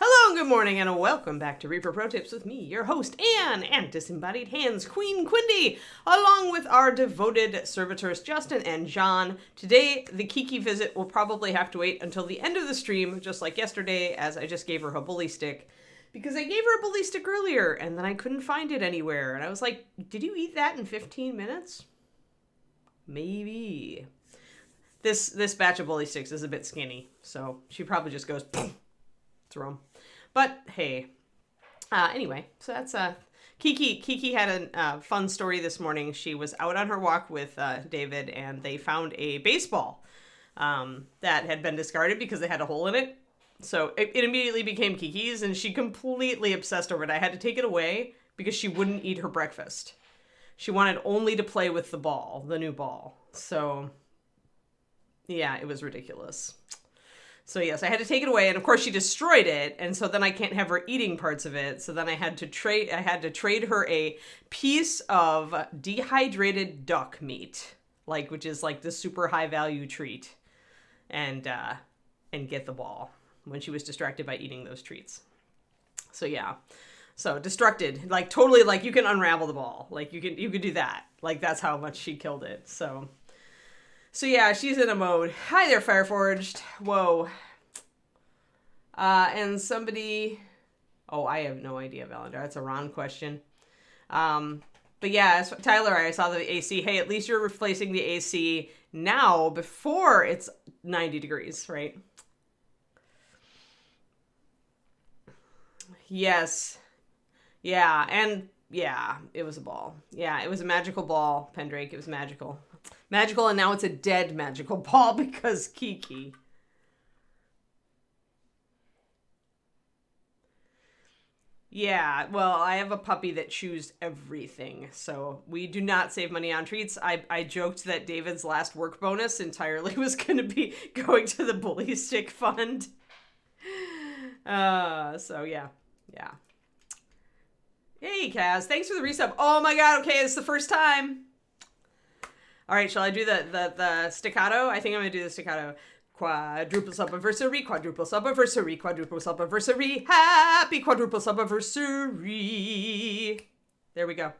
Hello and good morning and welcome back to Reaper Pro Tips with me, your host, Anne, and Disembodied Hands Queen Quindy, along with our devoted servitors Justin and John. Today, the Kiki visit will probably have to wait until the end of the stream, just like yesterday, as I just gave her a bully stick. Because I gave her a bully stick earlier, and then I couldn't find it anywhere. And I was like, did you eat that in 15 minutes? Maybe. This batch of bully sticks is a bit skinny, so she probably just goes, through them. But hey, anyway, so that's Kiki. Kiki had a fun story this morning. She was out on her walk with David, and they found a baseball that had been discarded because they had a hole in it. So it immediately became Kiki's, and she completely obsessed over it. I had to take it away because she wouldn't eat her breakfast. She wanted only to play with the ball, the new ball. So yeah, it was ridiculous. So yes, I had to take it away, and of course she destroyed it, and so then I can't have her eating parts of it. So then I had to trade her a piece of dehydrated duck meat, which is like the super high value treat, and get the ball when she was distracted by eating those treats. So yeah. So destructed, totally, you can unravel the ball. You could do that. That's how much she killed it. So yeah, she's in a mode. Hi there, Fireforged. Whoa. And somebody... Oh, I have no idea, Valendar. That's a Ron question. But yeah, Tyler, I saw the AC. Hey, at least you're replacing the AC now before it's 90 degrees, right? Yes. Yeah, and yeah, it was a ball. Yeah, it was a magical ball, Pendrake. It was magical. Magical, and now it's a dead magical ball because Kiki. Yeah, well, I have a puppy that chews everything, so we do not save money on treats. I joked that David's last work bonus entirely was going to be going to the bully stick fund. So yeah. Hey, Kaz, thanks for the resub. Oh my god, okay, it's the first time. All right, shall I do the staccato? I think I'm going to do the staccato. Quadruple subiversary, quadruple subiversary, quadruple subiversary, happy quadruple subiversary. There we go.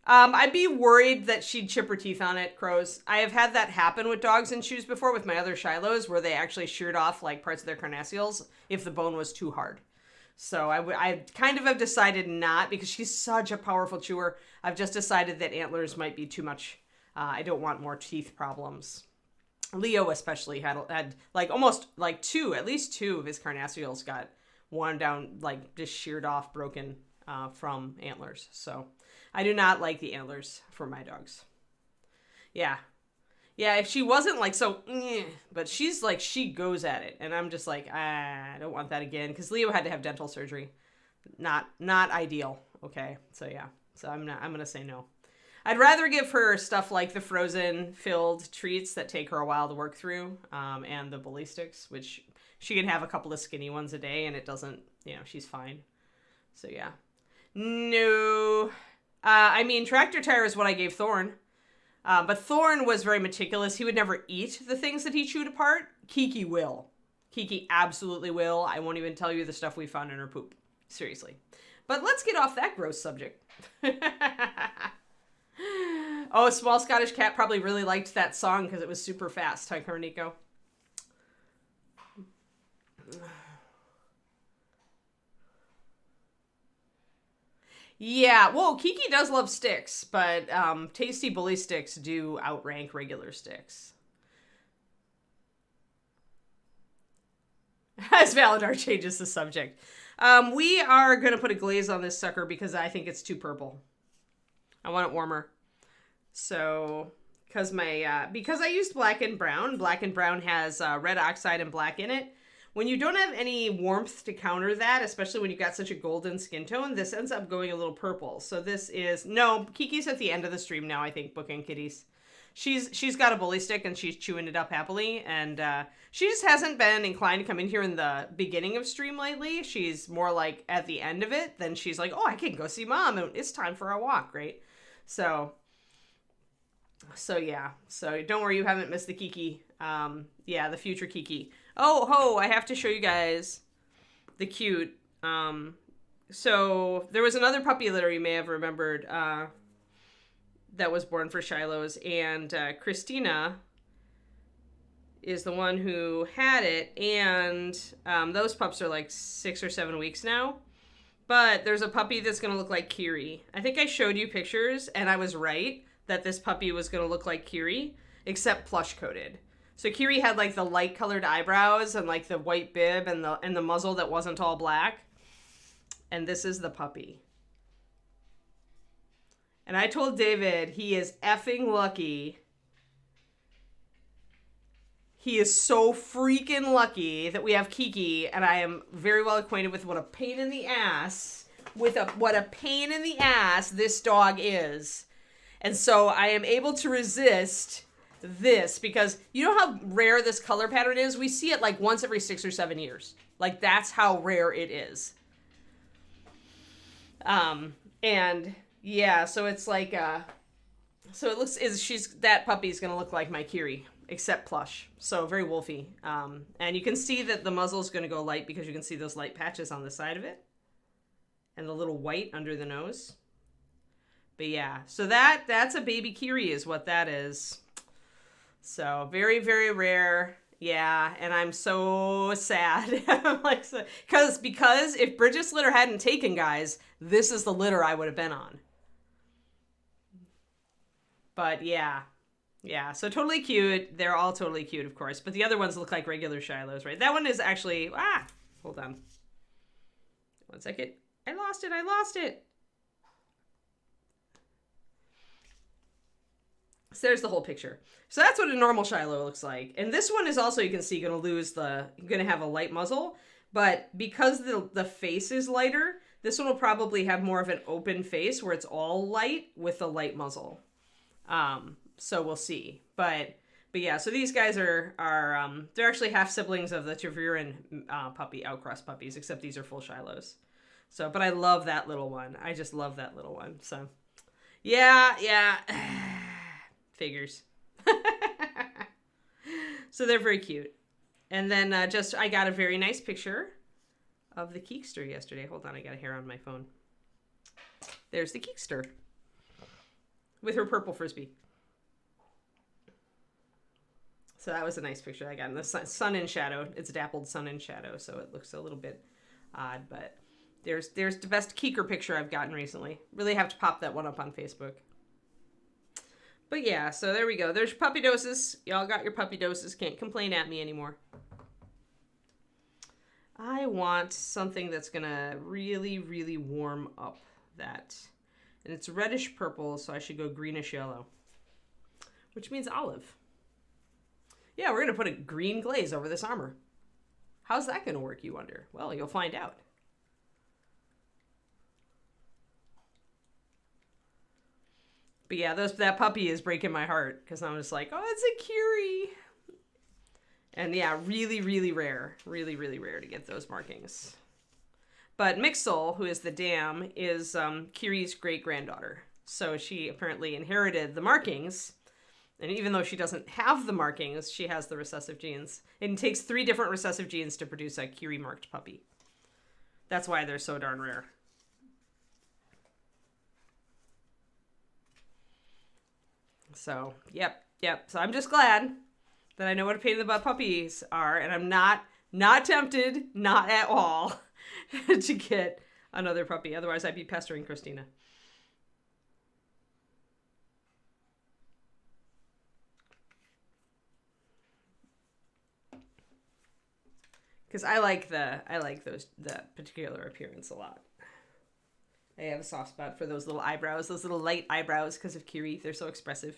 I'd be worried that she'd chip her teeth on it, Crows. I have had that happen with dogs and shoes before with my other Shilohs, where they actually sheared off parts of their carnassials if the bone was too hard. So I kind of have decided not, because she's such a powerful chewer. I've just decided that antlers might be too much. I don't want more teeth problems. Leo especially had at least two of his carnassials got worn down, just sheared off, broken from antlers. So I do not like the antlers for my dogs. Yeah, if she wasn't but she's she goes at it, and I'm just I don't want that again, because Leo had to have dental surgery. Not ideal. Okay, so yeah, so I'm gonna say no. I'd rather give her stuff like the frozen filled treats that take her a while to work through, and the bully sticks, which she can have a couple of skinny ones a day, and it doesn't, she's fine. So yeah, no. Tractor tire is what I gave Thorn. But Thorn was very meticulous. He would never eat the things that he chewed apart. Kiki will. Kiki absolutely will. I won't even tell you the stuff we found in her poop. Seriously. But let's get off that gross subject. Oh, Small Scottish Cat probably really liked that song because it was super fast. Hi, Carnico. Yeah, well, Kiki does love sticks, but tasty bully sticks do outrank regular sticks. As Valadar changes the subject. We are going to put a glaze on this sucker because I think it's too purple. I want it warmer. So, because I used black and brown has red oxide and black in it. When you don't have any warmth to counter that, especially when you've got such a golden skin tone, this ends up going a little purple. So this is... No, Kiki's at the end of the stream now, I think, booking kitties. She's got a bully stick and she's chewing it up happily. And she just hasn't been inclined to come in here in the beginning of stream lately. She's more like at the end of it. Then she's like, oh, I can go see mom. And it's time for a walk, right? So... So yeah, so don't worry, you haven't missed the Kiki. Yeah, the future Kiki. Oh ho, I have to show you guys the cute. So there was another puppy litter you may have remembered that was born for Shiloh's, and Christina is the one who had it, and those pups are like 6 or 7 weeks now. But there's a puppy that's going to look like Kiri. I think I showed you pictures, and I was right that this puppy was going to look like Kiri, except plush coated. So Kiri had like the light colored eyebrows and like the white bib and the muzzle that wasn't all black. And this is the puppy. And I told David he is effing lucky. He is so freaking lucky that we have Kiki, and I am very well acquainted with what a pain in the ass this dog is. And so I am able to resist this because you know how rare this color pattern is? We see it like once every 6 or 7 years. Like that's how rare it is. And yeah, so it's like, so it looks, that puppy's gonna look like my Kiri, except plush. So very wolfy. And you can see that the muzzle's gonna go light because you can see those light patches on the side of it. And the little white under the nose. But yeah, so that's a baby Kiri is what that is. So very, very rare. Yeah, and I'm so sad. I'm like, because if Bridget's litter hadn't taken, guys, this is the litter I would have been on. But yeah, so totally cute. They're all totally cute, of course. But the other ones look like regular Shilohs, right? That one is actually, hold on. 1 second. I lost it. So there's the whole picture. So that's what a normal Shiloh looks like. And this one is also, you can see, going to have a light muzzle. But because the face is lighter, this one will probably have more of an open face where it's all light with a light muzzle. So we'll see. But yeah, so these guys are they're actually half siblings of the Tervuren puppy, outcross puppies, except these are full Shilohs. So, but I love that little one. I just love that little one. So, yeah. Figures. So they're very cute. And then I got a very nice picture of the Keekster yesterday. Hold on, I got a hair on my phone. There's the Keekster with her purple frisbee. So that was a nice picture I got in the sun and shadow. It's dappled sun and shadow, so it looks a little bit odd, but there's the best Keeker picture I've gotten recently. Really have to pop that one up on Facebook. But yeah, so there we go. There's your puppy doses. Y'all got your puppy doses. Can't complain at me anymore. I want something that's going to really, really warm up that. And it's reddish purple, so I should go greenish yellow. Which means olive. Yeah, we're going to put a green glaze over this armor. How's that going to work, you wonder? Well, you'll find out. But yeah, that puppy is breaking my heart because I'm just like, oh, it's a Kiri. And yeah, really, really rare. Really, really rare to get those markings. But Mixel, who is the dam, is Kiri's great-granddaughter. So she apparently inherited the markings. And even though she doesn't have the markings, she has the recessive genes. It takes 3 different recessive genes to produce a Kiri-marked puppy. That's why they're so darn rare. So, yep. So I'm just glad that I know what a pain in the butt puppies are, and I'm not tempted, not at all, to get another puppy. Otherwise, I'd be pestering Christina. Because I like that particular appearance a lot. I have a soft spot for those little eyebrows, those little light eyebrows because of Kiri. They're so expressive.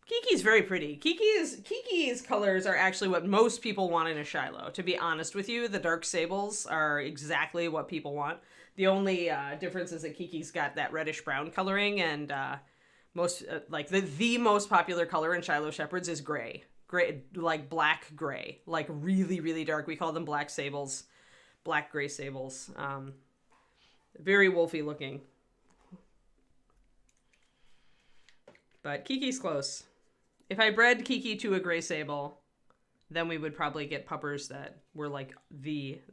Kiki's very pretty. Kiki's colors are actually what most people want in a Shiloh. To be honest with you, the dark sables are exactly what people want. The only difference is that Kiki's got that reddish brown coloring, and most the most popular color in Shiloh Shepherds is gray, like black gray, like really, really dark. We call them black sables, black gray sables. Very wolfy looking. But Kiki's close. If I bred Kiki to a gray sable, then we would probably get puppers that were like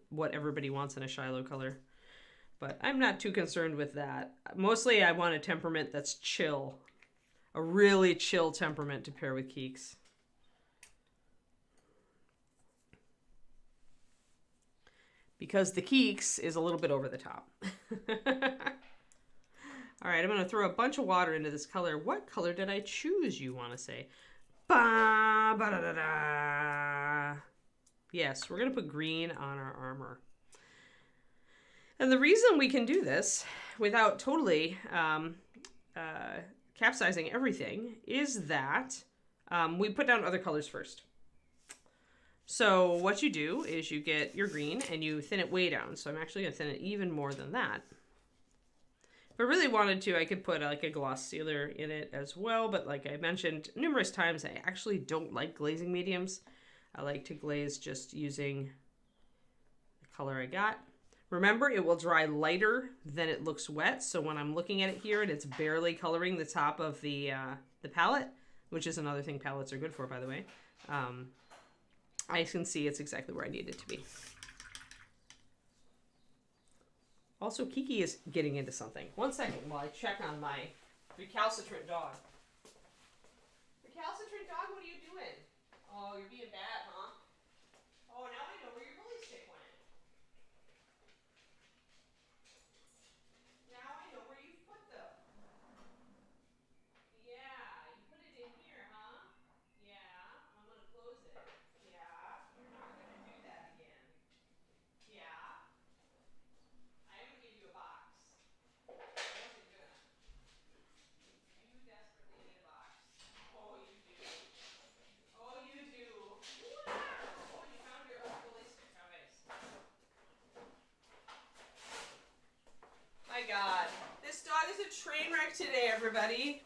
what everybody wants in a Shiloh color. But I'm not too concerned with that. Mostly I want a temperament that's chill. A really chill temperament to pair with Keeks. Because the Keeks is a little bit over the top. All right, I'm going to throw a bunch of water into this color. What color did I choose, you want to say? Ba, ba, da, da, da. Yes, we're going to put green on our armor. And the reason we can do this without totally capsizing everything is that we put down other colors first. So what you do is you get your green and you thin it way down. So I'm actually going to thin it even more than that. If I really wanted to, I could put like a gloss sealer in it as well. But like I mentioned numerous times, I actually don't like glazing mediums. I like to glaze just using the color I got. Remember, it will dry lighter than it looks wet. So when I'm looking at it here and it's barely coloring the top of the palette, which is another thing palettes are good for, by the way, I can see it's exactly where I need it to be. Also, Kiki is getting into something. 1 second while I check on my recalcitrant dog. Recalcitrant dog, what are you doing? Oh, you're being bad, huh? Oh, now I know where your bully stick went. Now I know where you put them. Yeah, you put it in here, huh? Yeah, I'm going to close it. Yeah, you're not going to do that again. Yeah. I am going to give you a box. I wasn't gonna. You desperately need a box. Oh, you do. Oh, you do. Wow! Oh, you found your own ballistic. How nice. My God. This dog is a train wreck today, everybody.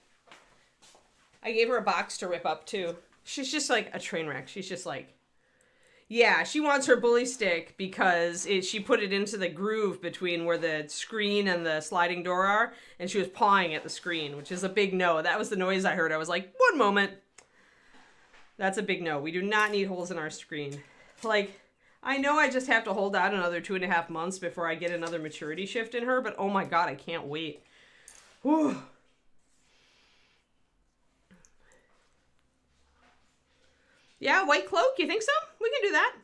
I gave her a box to rip up, too. She's just like a train wreck. She's just like... Yeah, she wants her bully stick because she put it into the groove between where the screen and the sliding door are, and she was pawing at the screen, which is a big no. That was the noise I heard. I was like, 1 moment. That's a big no. We do not need holes in our screen. Like, I know I just have to hold out another 2.5 months before I get another maturity shift in her, but oh my God, I can't wait. Whew. Yeah, white cloak, you think so? We can do that.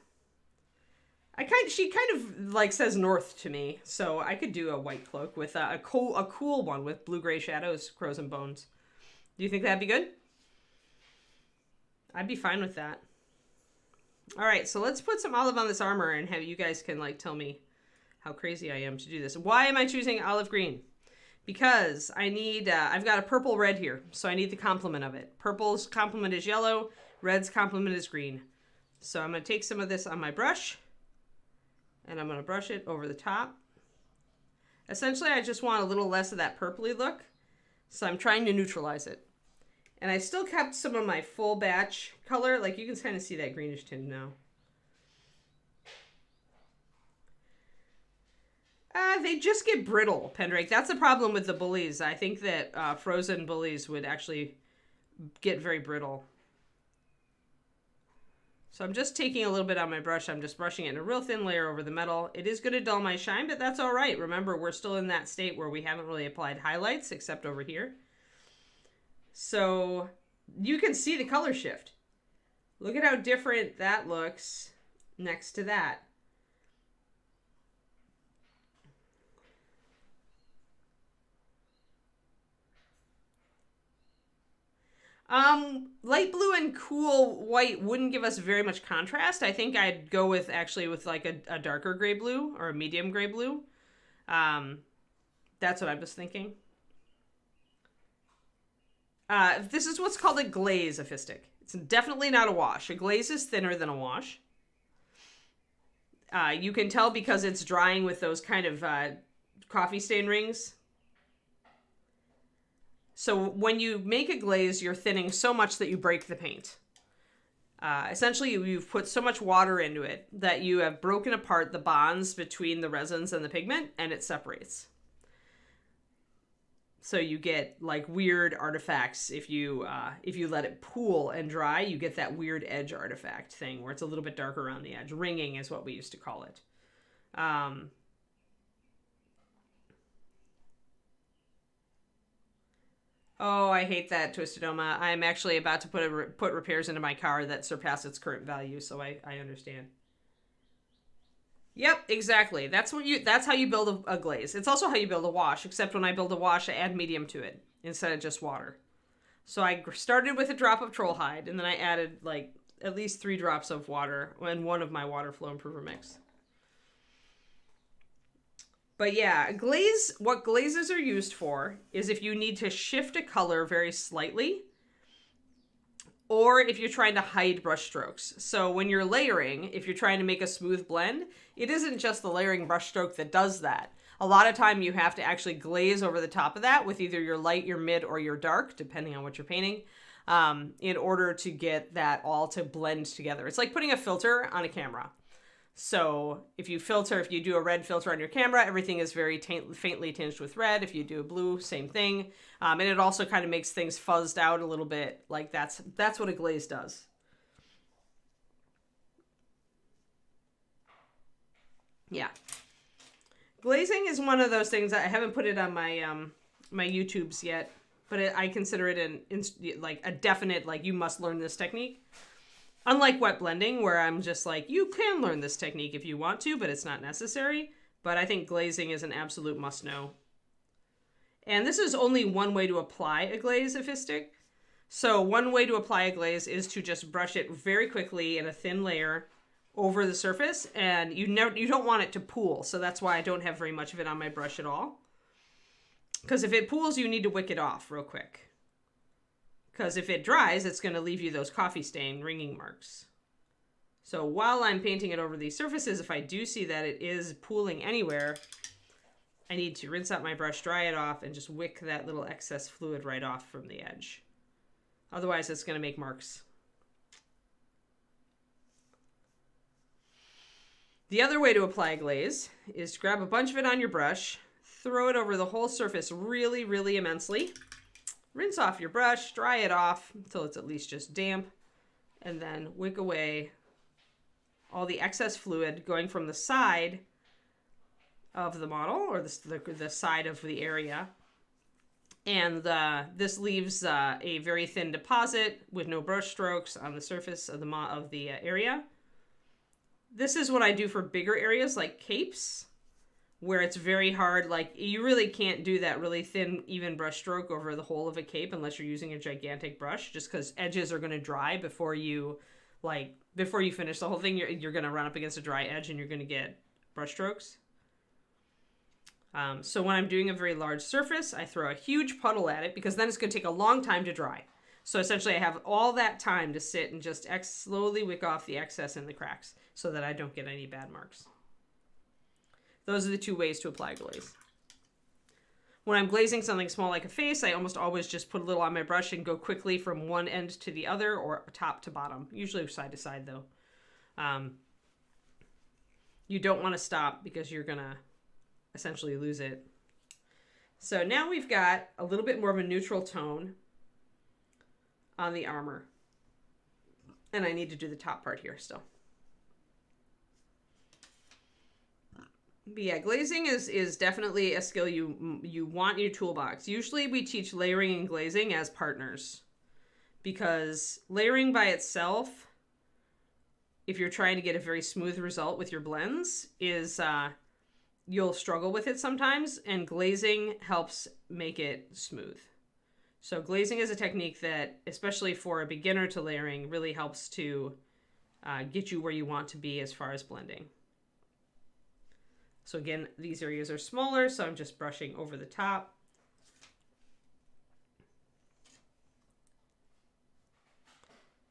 She kind of like says north to me, so I could do a white cloak with a cool one with blue-gray shadows, crows and bones. Do you think that'd be good? I'd be fine with that. All right, so let's put some olive on this armor and have you guys can like tell me how crazy I am to do this. Why am I choosing olive green? Because I need, I've got a purple red here, so I need the complement of it. Purple's complement is yellow. Red's complement is green. So I'm going to take some of this on my brush and I'm going to brush it over the top. Essentially, I just want a little less of that purpley look. So I'm trying to neutralize it. And I still kept some of my full batch color. Like you can kind of see that greenish tint now. They just get brittle, Pendrake. That's the problem with the bullies. I think that frozen bullies would actually get very brittle. So I'm just taking a little bit on my brush. I'm just brushing it in a real thin layer over the metal. It is going to dull my shine, but that's all right. Remember, we're still in that state where we haven't really applied highlights except over here. So you can see the color shift. Look at how different that looks next to that. Light blue and cool white wouldn't give us very much contrast. I think I'd go with actually with like a darker gray blue or a medium gray blue. That's what I was thinking. This is what's called a glaze aphistic. It's definitely not a wash. A glaze is thinner than a wash. You can tell because it's drying with those kind of coffee stain rings. So when you make a glaze, you're thinning so much that you break the paint. Essentially, you've put so much water into it that you have broken apart the bonds between the resins and the pigment, and it separates. So you get like weird artifacts if you let it pool and dry. You get that weird edge artifact thing where it's a little bit darker around the edge. Ringing is what we used to call it. Oh, I hate that, Twistedoma. I'm actually about to put repairs into my car that surpass its current value, so I understand. Yep, exactly. That's how you build a glaze. It's also how you build a wash, except when I build a wash, I add medium to it instead of just water. So I started with a drop of troll hide, and then I added like at least 3 drops of water in one of my water flow improver mix. But yeah, what glazes are used for is if you need to shift a color very slightly, or if you're trying to hide brush strokes. So when you're layering, if you're trying to make a smooth blend, it isn't just the layering brush stroke that does that. A lot of time you have to actually glaze over the top of that with either your light, your mid, or your dark, depending on what you're painting, in order to get that all to blend together. It's like putting a filter on a camera. So if you do a red filter on your camera, everything is very faintly tinged with red. If you do a blue, same thing. And it also kind of makes things fuzzed out a little bit. Like that's what a glaze does. Yeah. Glazing is one of those things that I haven't put it on my my YouTubes yet, but I consider it a definite, like, you must learn this technique. Unlike wet blending, where I'm just like, you can learn this technique if you want to, but it's not necessary. But I think glazing is an absolute must-know. And this is only one way to apply a glaze, a fistic. So one way to apply a glaze is to just brush it very quickly in a thin layer over the surface. And you don't want it to pool. So that's why I don't have very much of it on my brush at all. Because if it pools, you need to wick it off real quick. Because if it dries, it's going to leave you those coffee stain ringing marks. So while I'm painting it over these surfaces, if I do see that it is pooling anywhere, I need to rinse out my brush, dry it off, and just wick that little excess fluid right off from the edge. Otherwise, it's going to make marks. The other way to apply a glaze is to grab a bunch of it on your brush, throw it over the whole surface really, really immensely. Rinse off your brush, dry it off until it's at least just damp, and then wick away all the excess fluid going from the side of the model, or the side of the area. And this leaves a very thin deposit with no brush strokes on the surface of the area. This is what I do for bigger areas like capes, where it's very hard. Like, you really can't do that really thin, even brush stroke over the whole of a cape unless you're using a gigantic brush, just because edges are going to dry before you finish the whole thing. You're going to run up against a dry edge and you're going to get brush strokes. So when I'm doing a very large surface, I throw a huge puddle at it, because then it's going to take a long time to dry. So essentially I have all that time to sit and just slowly wick off the excess in the cracks so that I don't get any bad marks. Those are the 2 ways to apply glaze. When I'm glazing something small like a face, I almost always just put a little on my brush and go quickly from one end to the other, or top to bottom. Usually side to side, though. You don't want to stop, because you're going to essentially lose it. So now we've got a little bit more of a neutral tone on the armor. And I need to do the top part here still. But yeah, glazing is definitely a skill you want in your toolbox. Usually we teach layering and glazing as partners, because layering by itself, if you're trying to get a very smooth result with your blends, is you'll struggle with it sometimes, and glazing helps make it smooth. So glazing is a technique that, especially for a beginner to layering, really helps to get you where you want to be as far as blending. So again, these areas are smaller, so I'm just brushing over the top.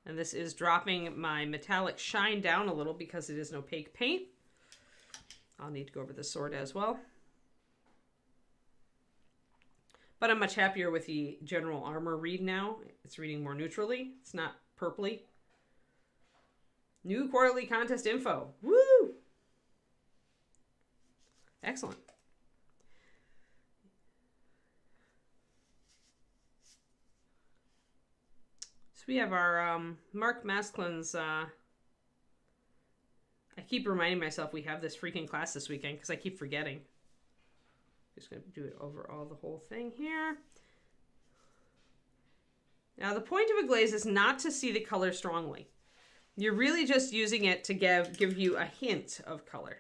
And this is dropping my metallic shine down a little because it is an opaque paint. I'll need to go over the sword as well. But I'm much happier with the general armor read now. It's reading more neutrally. It's not purpley. New quarterly contest info. Woo! Excellent. we have our Mark Maskelyne's, I keep reminding myself we have this freaking class this weekend because I keep forgetting. Just going to do it over all the whole thing here. Now, the point of a glaze is not to see the color strongly. You're really just using it to give you a hint of color.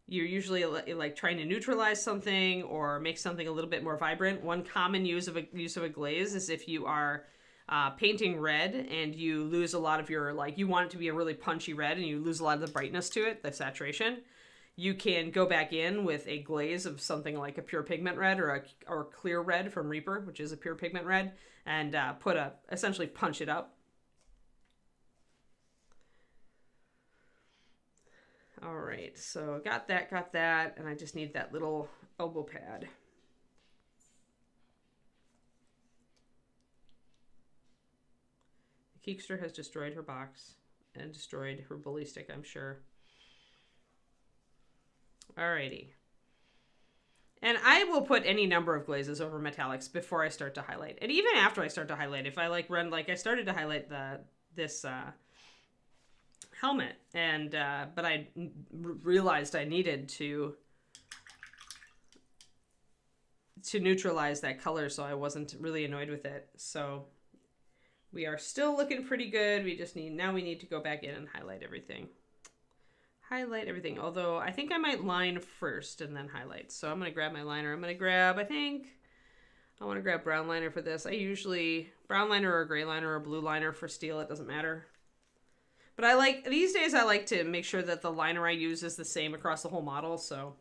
You're usually like trying to neutralize something or make something a little bit more vibrant. One common use of a glaze is if you are painting red and you lose a lot of your, like, you want it to be a really punchy red and you lose a lot of the brightness to it, the saturation. You can go back in with a glaze of something like a pure pigment red or a clear red from Reaper, which is a pure pigment red, and essentially punch it up. All right, so got that, and I just need that little elbow pad. The Keekster has destroyed her box and destroyed her bully stick, I'm sure. Alrighty. And I will put any number of glazes over metallics before I start to highlight. And even after I start to highlight, if I I started to highlight this helmet, and but I realized I needed to neutralize that color so I wasn't really annoyed with it. So we are still looking pretty good. We need to go back in and highlight everything. Although I think I might line first and then highlight. So I'm going to grab my liner. I want to grab brown liner for this. I usually brown liner or gray liner or blue liner for steel. It doesn't matter. But these days I like to make sure that the liner I use is the same across the whole model. So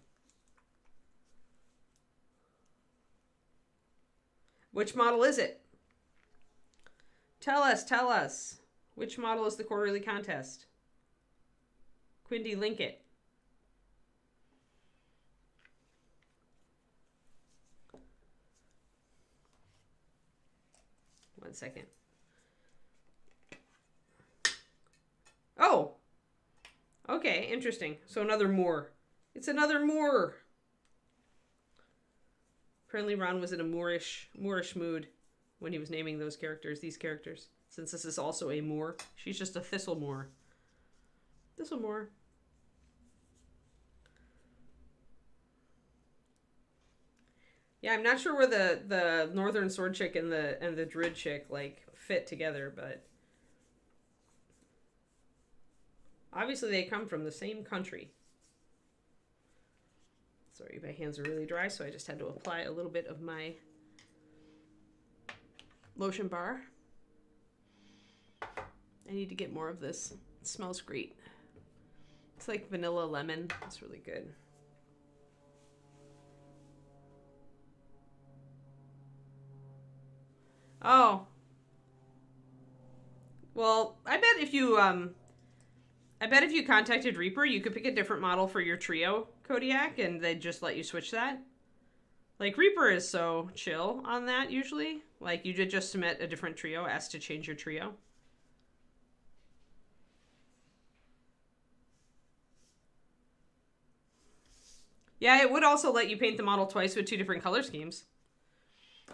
which model is it? Tell us. Which model is the quarterly contest? Quindy, link it. One second. Oh! Okay, interesting. So another Moor. It's another Moor! Apparently Ron was in a Moorish mood when he was naming these characters. Since this is also a Moor. She's just a Thistlemoor. Thistlemoor. Yeah, I'm not sure where the Northern Sword Chick and the Druid Chick fit together, but obviously they come from the same country. Sorry, my hands are really dry, so I just had to apply a little bit of my lotion bar. I need to get more of this. It smells great. It's like vanilla lemon. It's really good. Oh. Well, I bet if you contacted Reaper, you could pick a different model for your trio Kodiak, and they'd just let you switch that. Like, Reaper is so chill on that, usually. Like, you did just submit a different trio, ask to change your trio. Yeah, it would also let you paint the model twice with 2 different color schemes.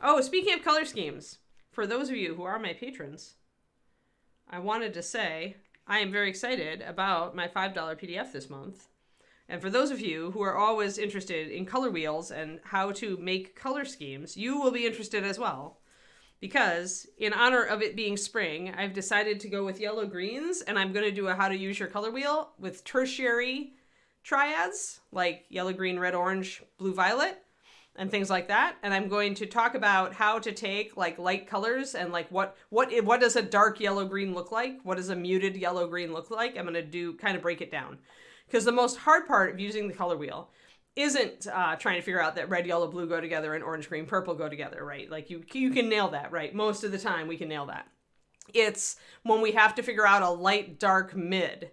Oh, speaking of color schemes, for those of you who are my patrons, I wanted to say I am very excited about my $5 PDF this month. And for those of you who are always interested in color wheels and how to make color schemes, you will be interested as well. Because in honor of it being spring, I've decided to go with yellow greens, and I'm going to do a how to use your color wheel with tertiary triads like yellow, green, red, orange, blue, violet, and things like that. And I'm going to talk about how to take light colors and what does a dark yellow green look like? What does a muted yellow green look like? I'm going to kind of break it down. Because the most hard part of using the color wheel isn't trying to figure out that red, yellow, blue go together and orange, green, purple go together, right? Like you can nail that, right? Most of the time we can nail that. It's when we have to figure out a light, dark, mid,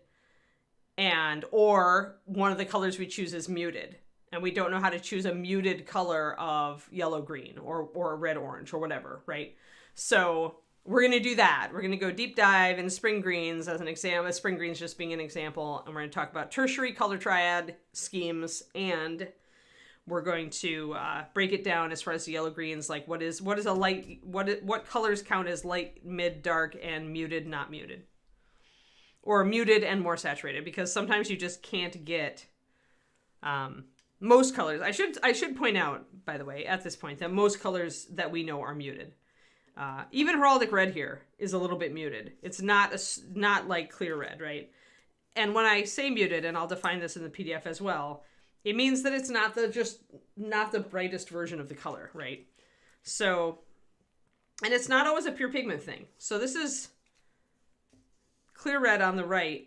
or one of the colors we choose is muted, and we don't know how to choose a muted color of yellow, green, or red, orange, or whatever, right? So we're going to do that. We're going to go deep dive into spring greens as an example, spring greens just being an example, and we're going to talk about tertiary color triad schemes, and We're going to break it down as far as the yellow greens, like what is a light, what colors count as light, mid, dark, and muted, not muted, or muted and more saturated, because sometimes you just can't get most colors. I should point out, by the way, at this point, that most colors that we know are muted. Even heraldic red here is a little bit muted. It's not like clear red, right? And when I say muted, and I'll define this in the PDF as well, it means that it's not the brightest version of the color, right? So, and it's not always a pure pigment thing. So this is clear red on the right,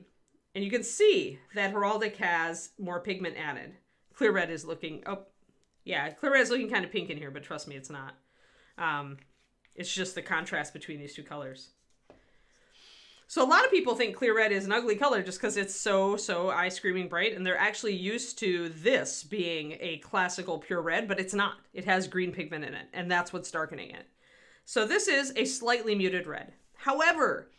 and you can see that heraldic has more pigment added. Clear red is looking, clear red is looking kind of pink in here, but trust me, it's not. It's just the contrast between these two colors. So a lot of people think clear red is an ugly color just because it's so eye-screaming bright, and they're actually used to this being a classical pure red, but it's not. It has green pigment in it, and that's what's darkening it. So this is a slightly muted red. However,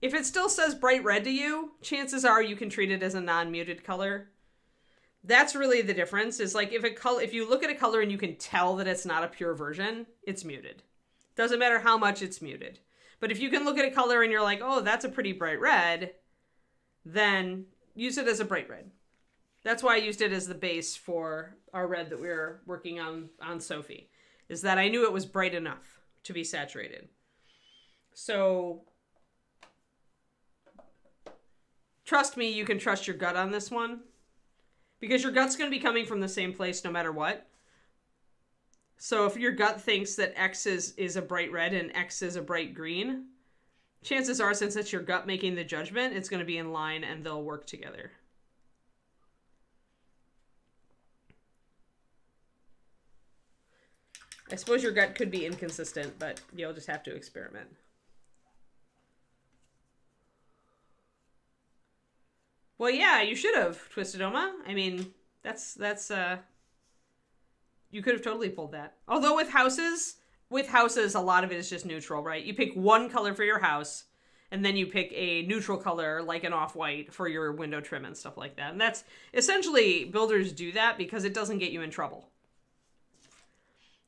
if it still says bright red to you, chances are you can treat it as a non-muted color. That's really the difference, is like if you look at a color and you can tell that it's not a pure version, it's muted. Doesn't matter how much it's muted. But if you can look at a color and you're like, oh, that's a pretty bright red, then use it as a bright red. That's why I used it as the base for our red that we were working on Sophie, is that I knew it was bright enough to be saturated. So trust me, you can trust your gut on this one, because your gut's going to be coming from the same place no matter what. So if your gut thinks that X is a bright red and X is a bright green, chances are, since it's your gut making the judgment, it's going to be in line and they'll work together. I suppose your gut could be inconsistent, but you'll just have to experiment. Well, yeah, you should have, Twisted Oma. I mean, that's you could have totally pulled that. Although with houses, a lot of it is just neutral, right? You pick one color for your house, and then you pick a neutral color, like an off-white, for your window trim and stuff like that. And that's essentially, builders do that because it doesn't get you in trouble.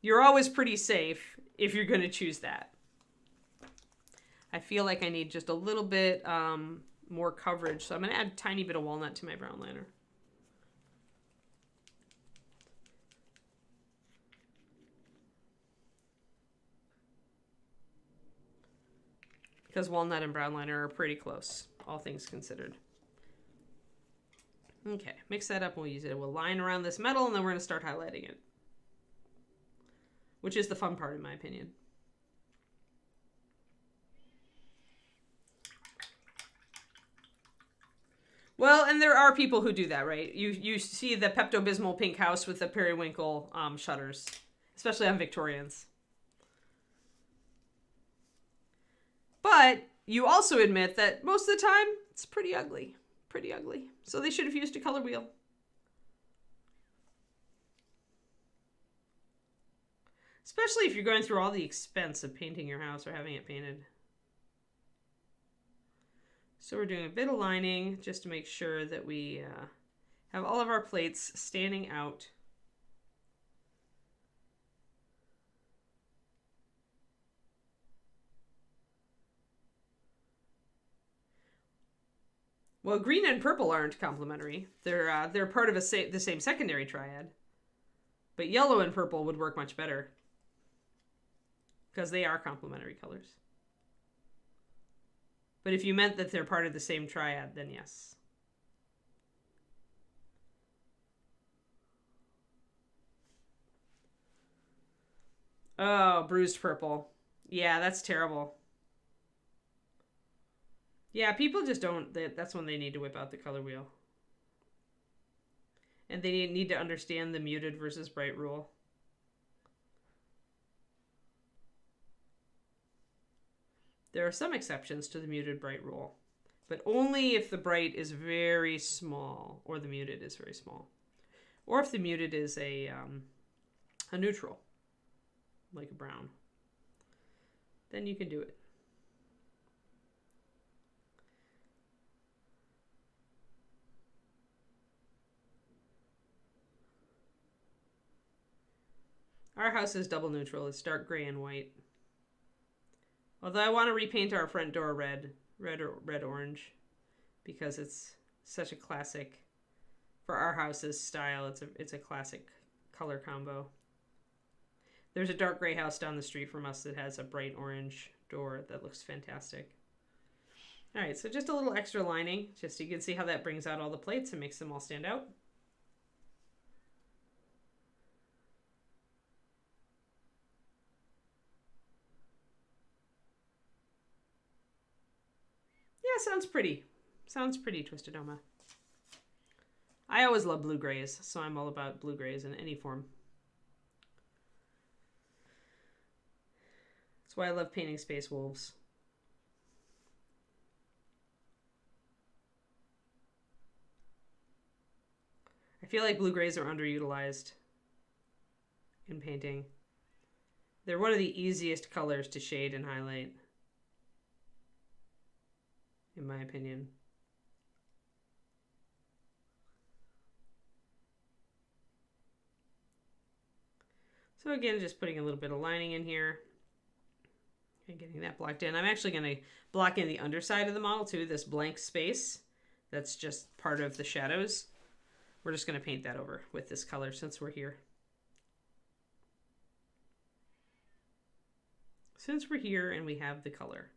You're always pretty safe if you're going to choose that. I feel like I need just a little bit more coverage, so I'm going to add a tiny bit of walnut to my brown liner. Because walnut and brown liner are pretty close, all things considered. Okay, mix that up and we'll use it. We'll line around this metal and then we're going to start highlighting it, which is the fun part in my opinion. Well, and there are people who do that, right? You see the Pepto-Bismol pink house with the periwinkle shutters, especially on Victorians. But you also admit that most of the time, it's pretty ugly. Pretty ugly. So they should have used a color wheel. Especially if you're going through all the expense of painting your house or having it painted. So we're doing a bit of lining just to make sure that we have all of our plates standing out. Well, green and purple aren't complementary. They're part of the same secondary triad. But yellow and purple would work much better, because they are complementary colors. But if you meant that they're part of the same triad, then yes. Oh, bruised purple. Yeah, that's terrible. Yeah, people just don't, that's when they need to whip out the color wheel. And they need to understand the muted versus bright rule. There are some exceptions to the muted bright rule, but only if the bright is very small or the muted is very small. Or if the muted is a neutral, like a brown. Then you can do it. Our house is double neutral. It's dark gray and white. Although I want to repaint our front door red orange, because it's such a classic for our house's style. It's a classic color combo. There's a dark gray house down the street from us that has a bright orange door that looks fantastic. All right, so just a little extra lining, just so you can see how that brings out all the plates and makes them all stand out. Yeah, sounds pretty. Sounds pretty, Twisted Oma. I always love blue grays, so I'm all about blue grays in any form. That's why I love painting Space Wolves. I feel like blue grays are underutilized in painting. They're one of the easiest colors to shade and highlight, in my opinion. So again, just putting a little bit of lining in here and getting that blocked in. I'm actually going to block in the underside of the model too, this blank space that's just part of the shadows. We're just going to paint that over with this color since we're here. Since we're here and we have the color.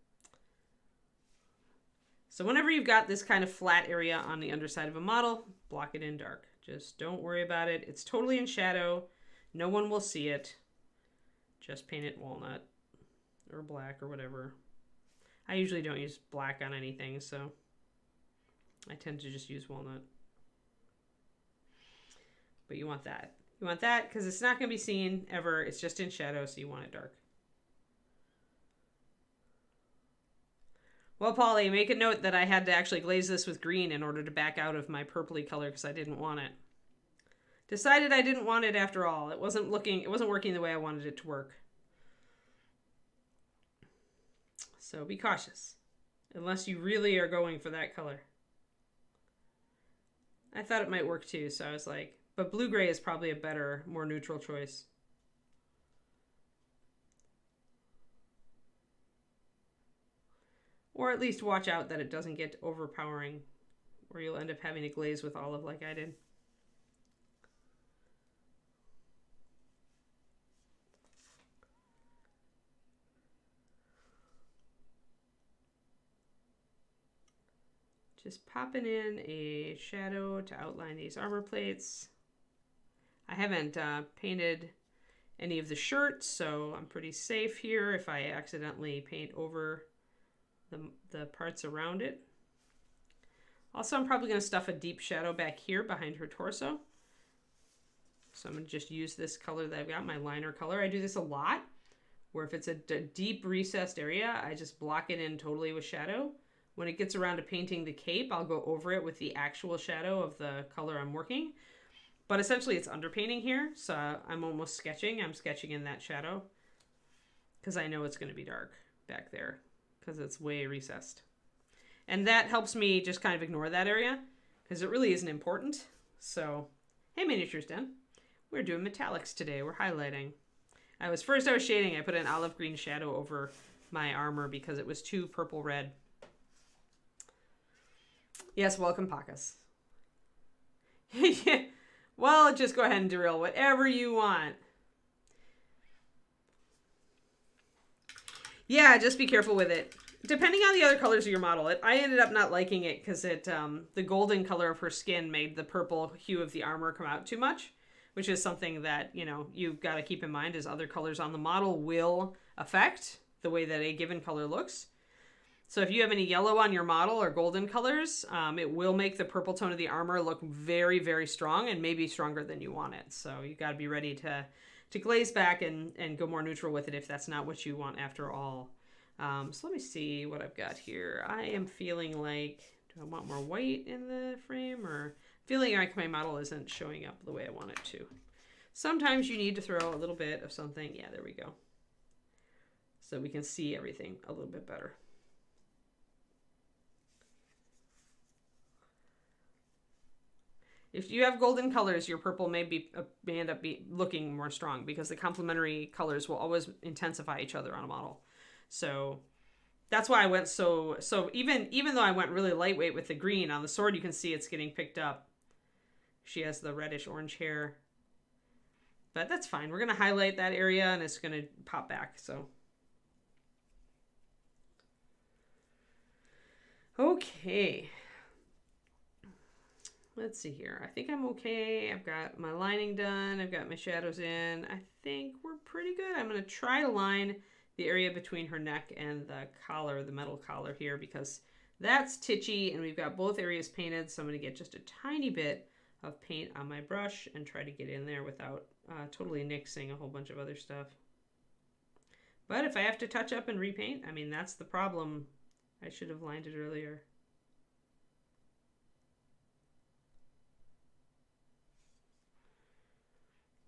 So whenever you've got this kind of flat area on the underside of a model, block it in dark. Just don't worry about it. It's totally in shadow. No one will see it. Just paint it walnut or black or whatever. I usually don't use black on anything, so I tend to just use walnut. But you want that. You want that because it's not going to be seen ever. It's just in shadow, so you want it dark. Well, Polly, make a note that I had to actually glaze this with green in order to back out of my purpley color because I didn't want it. Decided I didn't want it after all. It wasn't working the way I wanted it to work. So be cautious, unless you really are going for that color. I thought it might work too, so I was like, but blue-gray is probably a better, more neutral choice. Or at least watch out that it doesn't get overpowering, or you'll end up having to glaze with olive like I did. Just popping in a shadow to outline these armor plates. I haven't painted any of the shirts, so I'm pretty safe here if I accidentally paint over the parts around it. Also, I'm probably going to stuff a deep shadow back here behind her torso. So I'm going to just use this color that I've got, my liner color. I do this a lot, where if it's a deep recessed area, I just block it in totally with shadow. When it gets around to painting the cape, I'll go over it with the actual shadow of the color I'm working. But essentially it's underpainting here, so I'm almost sketching. I'm sketching in that shadow because I know it's going to be dark back there because it's way recessed. And that helps me just kind of ignore that area because it really isn't important. So, hey Miniatures Den, we're doing metallics today. We're highlighting. I was shading. I put an olive green shadow over my armor because it was too purple red. Yes, welcome, Pacas. Yeah. Well, just go ahead and derail whatever you want. Yeah, just be careful with it. Depending on the other colors of your model, I ended up not liking it because the golden color of her skin made the purple hue of the armor come out too much, which is something that, you know, you've got to keep in mind as other colors on the model will affect the way that a given color looks. So if you have any yellow on your model or golden colors, it will make the purple tone of the armor look very, very strong and maybe stronger than you want it. So you got to be ready to glaze back and go more neutral with it if that's not what you want after all. So let me see what I've got here. I am feeling like, do I want more white in the frame, or feeling like my model isn't showing up the way I want it to. Sometimes you need to throw a little bit of something. Yeah, there we go. So we can see everything a little bit better. If you have golden colors, your purple may end up looking more strong because the complementary colors will always intensify each other on a model. So that's why I went so even though I went really lightweight with the green on the sword, you can see it's getting picked up. She has the reddish orange hair. But that's fine. We're going to highlight that area and it's going to pop back. So okay. Let's see here. I think I'm okay. I've got my lining done. I've got my shadows in. I think we're pretty good. I'm going to try to line the area between her neck and the collar, the metal collar here, because that's titchy and we've got both areas painted. So I'm going to get just a tiny bit of paint on my brush and try to get in there without totally nixing a whole bunch of other stuff. But if I have to touch up and repaint, I mean, that's the problem. I should have lined it earlier.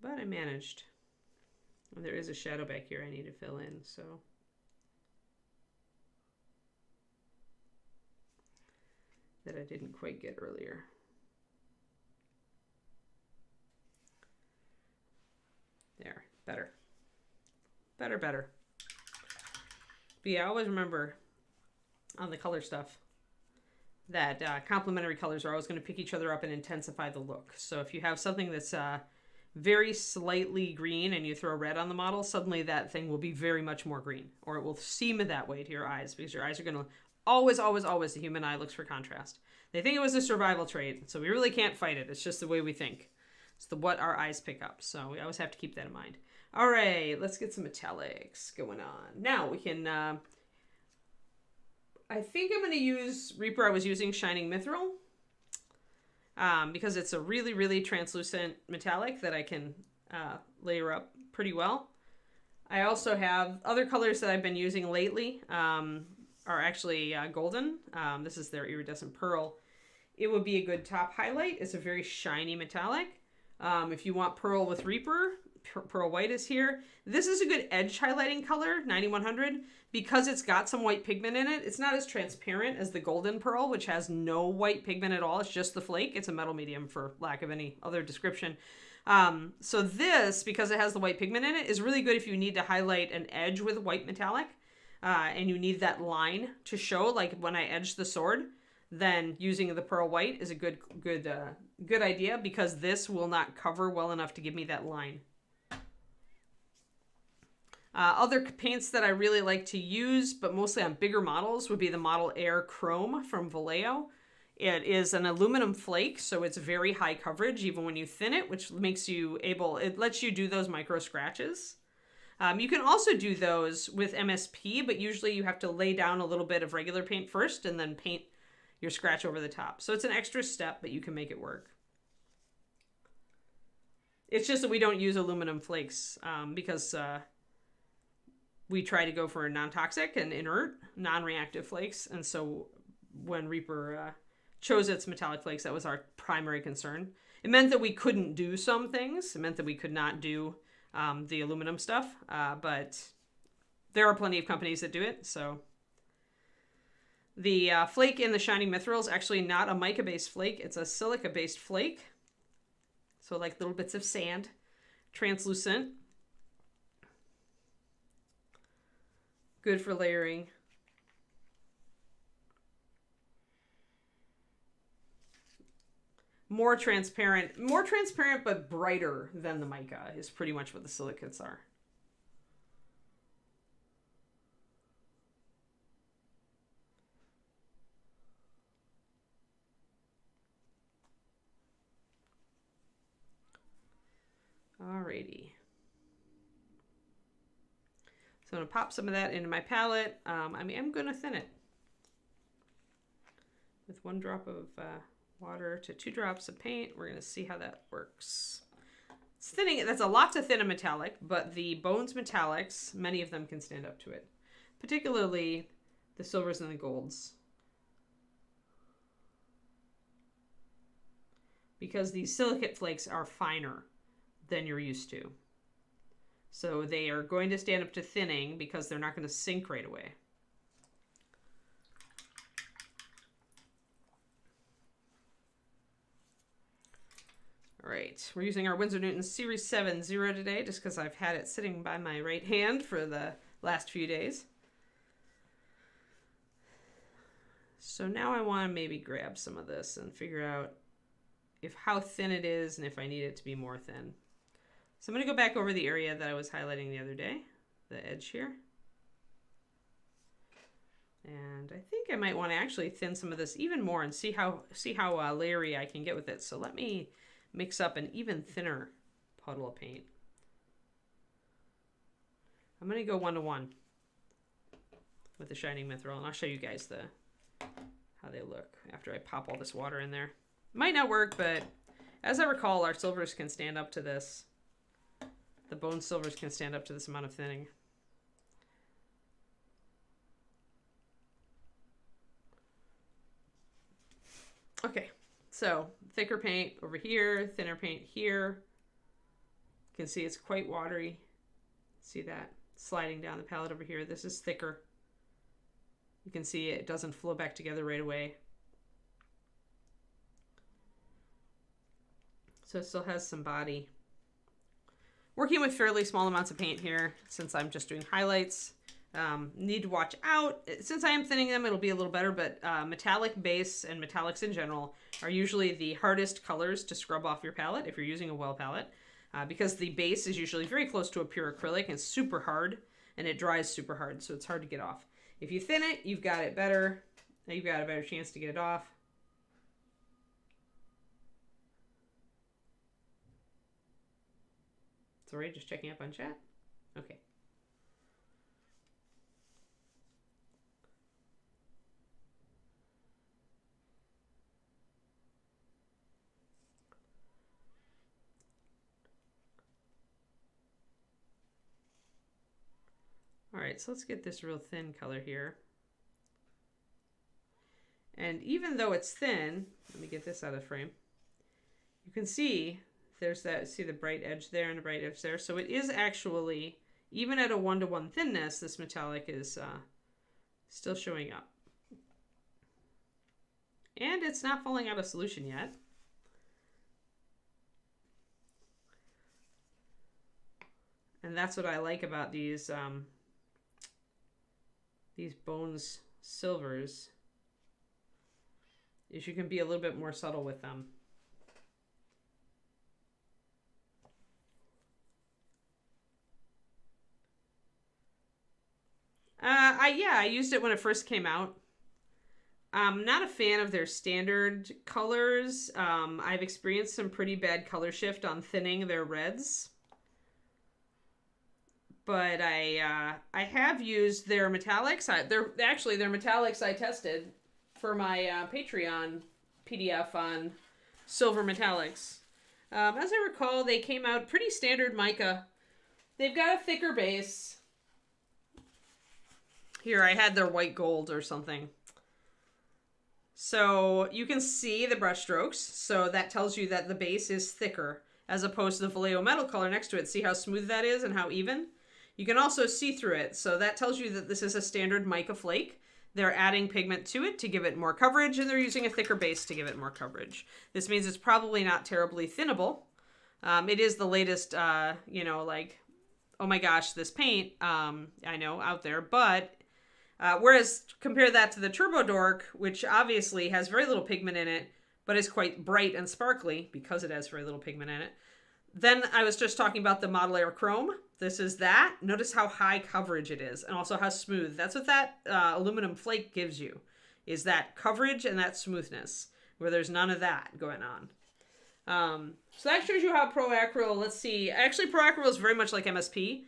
But I managed. And there is a shadow back here I need to fill in, so. That I didn't quite get earlier. There, better. Better. But yeah, always remember on the color stuff that complementary colors are always going to pick each other up and intensify the look. So if you have something that's very slightly green and you throw red on the model, suddenly that thing will be very much more green, or it will seem that way to your eyes because your eyes are going to always, the human eye looks for contrast. They think it was a survival trait, so we really can't fight it. It's just the way we think. It's what our eyes pick up. So we always have to keep that in mind. All right, let's get some metallics going on. Now we can, I think I'm going to use Reaper. I was using Shining Mithril. Because it's a really, really translucent metallic that I can layer up pretty well. I also have other colors that I've been using lately are actually golden. This is their iridescent pearl. It would be a good top highlight. It's a very shiny metallic. If you want pearl with Reaper, pearl white is here. This is a good edge highlighting color, 9100. Because it's got some white pigment in it, it's not as transparent as the golden pearl, which has no white pigment at all. It's just the flake. It's a metal medium for lack of any other description. So this, because it has the white pigment in it, is really good if you need to highlight an edge with white metallic and you need that line to show, like when I edge the sword, then using the pearl white is a good idea because this will not cover well enough to give me that line. Other paints that I really like to use, but mostly on bigger models, would be the Model Air Chrome from Vallejo. It is an aluminum flake, so it's very high coverage even when you thin it, which makes you it lets you do those micro scratches. You can also do those with MSP, but usually you have to lay down a little bit of regular paint first and then paint your scratch over the top. So it's an extra step, but you can make it work. It's just that we don't use aluminum flakes because we try to go for non-toxic and inert, non-reactive flakes. And so when Reaper chose its metallic flakes, that was our primary concern. It meant that we couldn't do some things. It meant that we could not do the aluminum stuff. But there are plenty of companies that do it. So the flake in the Shining Mithril is actually not a mica-based flake. It's a silica-based flake. So like little bits of sand, translucent. Good for layering. More transparent but brighter than the mica is pretty much what the silicates are. Alrighty. So I'm going to pop some of that into my palette. I'm going to thin it with 1 drop of water to 2 drops of paint. We're going to see how that works. It's thinning it. That's a lot to thin a metallic, but the Bones metallics, many of them can stand up to it, particularly the silvers and the golds. Because these silicate flakes are finer than you're used to. So they are going to stand up to thinning because they're not going to sink right away. All right, we're using our Winsor Newton Series 7 Zero today just because I've had it sitting by my right hand for the last few days. So now I want to maybe grab some of this and figure out how thin it is and if I need it to be more thin. So I'm going to go back over the area that I was highlighting the other day, the edge here. And I think I might want to actually thin some of this even more and see how layery I can get with it. So let me mix up an even thinner puddle of paint. I'm going to go 1-to-1 with the Shining Mithril, and I'll show you guys how they look after I pop all this water in there. Might not work, but as I recall, our silvers can stand up to this. The bone silvers can stand up to this amount of thinning. Okay, so thicker paint over here, thinner paint here. You can see it's quite watery. See that sliding down the palette over here. This is thicker. You can see it doesn't flow back together right away. So it still has some body. Working with fairly small amounts of paint here since I'm just doing highlights. Need to watch out. Since I am thinning them, it'll be a little better, but metallic base and metallics in general are usually the hardest colors to scrub off your palette if you're using a well palette, because the base is usually very close to a pure acrylic and super hard, and it dries super hard, so it's hard to get off. If you thin it, you've got it better. You've got a better chance to get it off. Sorry, just checking up on chat. Okay. All right, so let's get this real thin color here. And even though it's thin, let me get this out of frame. You can see there's that, see the bright edge there and the bright edge there. So it is actually, even at a 1-to-1 thinness, this metallic is still showing up. And it's not falling out of solution yet. And that's what I like about these bones silvers, is you can be a little bit more subtle with them. I used it when it first came out. I'm not a fan of their standard colors. I've experienced some pretty bad color shift on thinning their reds. But I have used their metallics. They're their metallics I tested for my Patreon PDF on silver metallics. As I recall, they came out pretty standard mica. They've got a thicker base. Here, I had their white gold or something. So you can see the brush strokes. So that tells you that the base is thicker as opposed to the Vallejo metal color next to it. See how smooth that is and how even? You can also see through it. So that tells you that this is a standard mica flake. They're adding pigment to it to give it more coverage, and they're using a thicker base to give it more coverage. This means it's probably not terribly thinnable. It is the latest, like, oh my gosh, this paint, I know, out there. But whereas compare that to the Turbo Dork, which obviously has very little pigment in it, but is quite bright and sparkly because it has very little pigment in it. Then I was just talking about the Model Air Chrome. This is that. Notice how high coverage it is and also how smooth. That's what that aluminum flake gives you, is that coverage and that smoothness, where there's none of that going on. So that shows you how Pro Acryl, let's see. Actually, Pro Acryl is very much like MSP.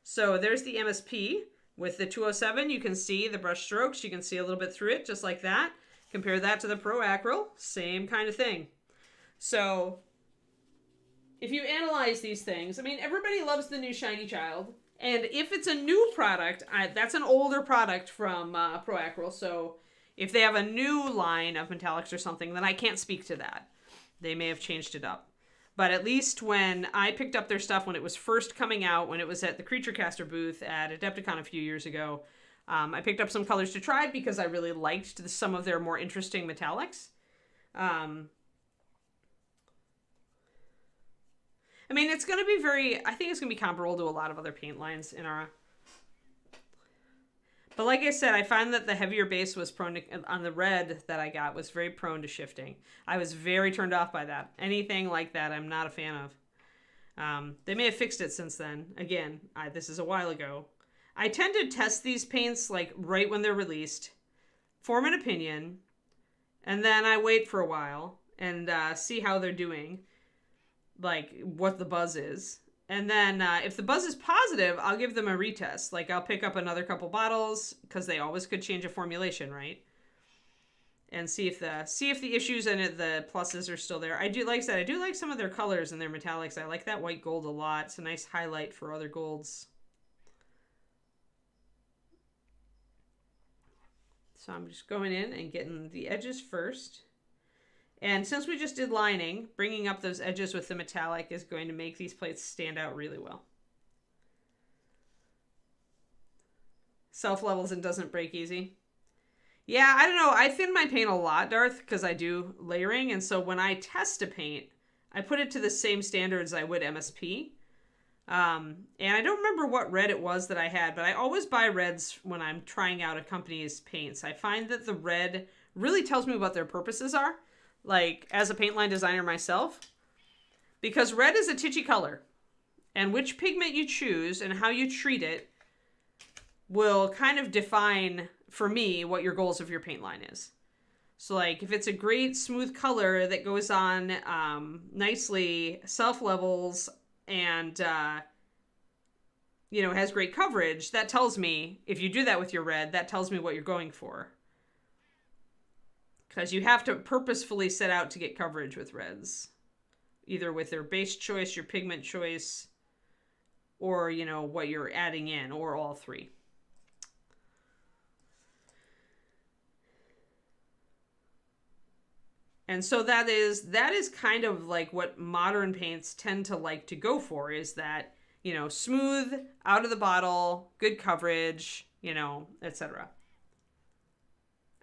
So there's the MSP with the 207. You can see the brush strokes. You can see a little bit through it just like that. Compare that to the Pro Acryl. Same kind of thing. So if you analyze these things, I mean, everybody loves the new Shiny Child. And if it's a new product, that's an older product from Pro Acryl. So if they have a new line of metallics or something, then I can't speak to that. They may have changed it up. But at least when I picked up their stuff when it was first coming out, when it was at the Creature Caster booth at Adepticon a few years ago, I picked up some colors to try because I really liked some of their more interesting metallics. I mean, it's going to be I think it's going to be comparable to a lot of other paint lines in our... But like I said, I find that the heavier base was prone to, on the red that I got, was very prone to shifting. I was very turned off by that. Anything like that, I'm not a fan of. They may have fixed it since then. Again, this is a while ago. I tend to test these paints like right when they're released, form an opinion, and then I wait for a while and see how they're doing, like what the buzz is. And then if the buzz is positive, I'll give them a retest. Like I'll pick up another couple bottles because they always could change a formulation, right? And see if the issues and the pluses are still there. I do like that. I do like some of their colors and their metallics. I like that white gold a lot. It's a nice highlight for other golds. So I'm just going in and getting the edges first. And since we just did lining, bringing up those edges with the metallic is going to make these plates stand out really well. Self-levels and doesn't break easy. Yeah, I don't know. I thin my paint a lot, Darth, because I do layering. And so when I test a paint, I put it to the same standards I would MSP. And I don't remember what red it was that I had, but I always buy reds when I'm trying out a company's paints. I find that the red really tells me what their purposes are. Like, as a paint line designer myself, because red is a titchy color, and which pigment you choose and how you treat it will kind of define, for me, what your goals of your paint line is. So, like, if it's a great smooth color that goes on nicely, self-levels, and, has great coverage, that tells me, if you do that with your red, that tells me what you're going for. Because you have to purposefully set out to get coverage with reds. Either with their base choice, your pigment choice, or, what you're adding in, or all three. And so that is kind of like what modern paints tend to like to go for, is that, smooth, out of the bottle, good coverage, etc.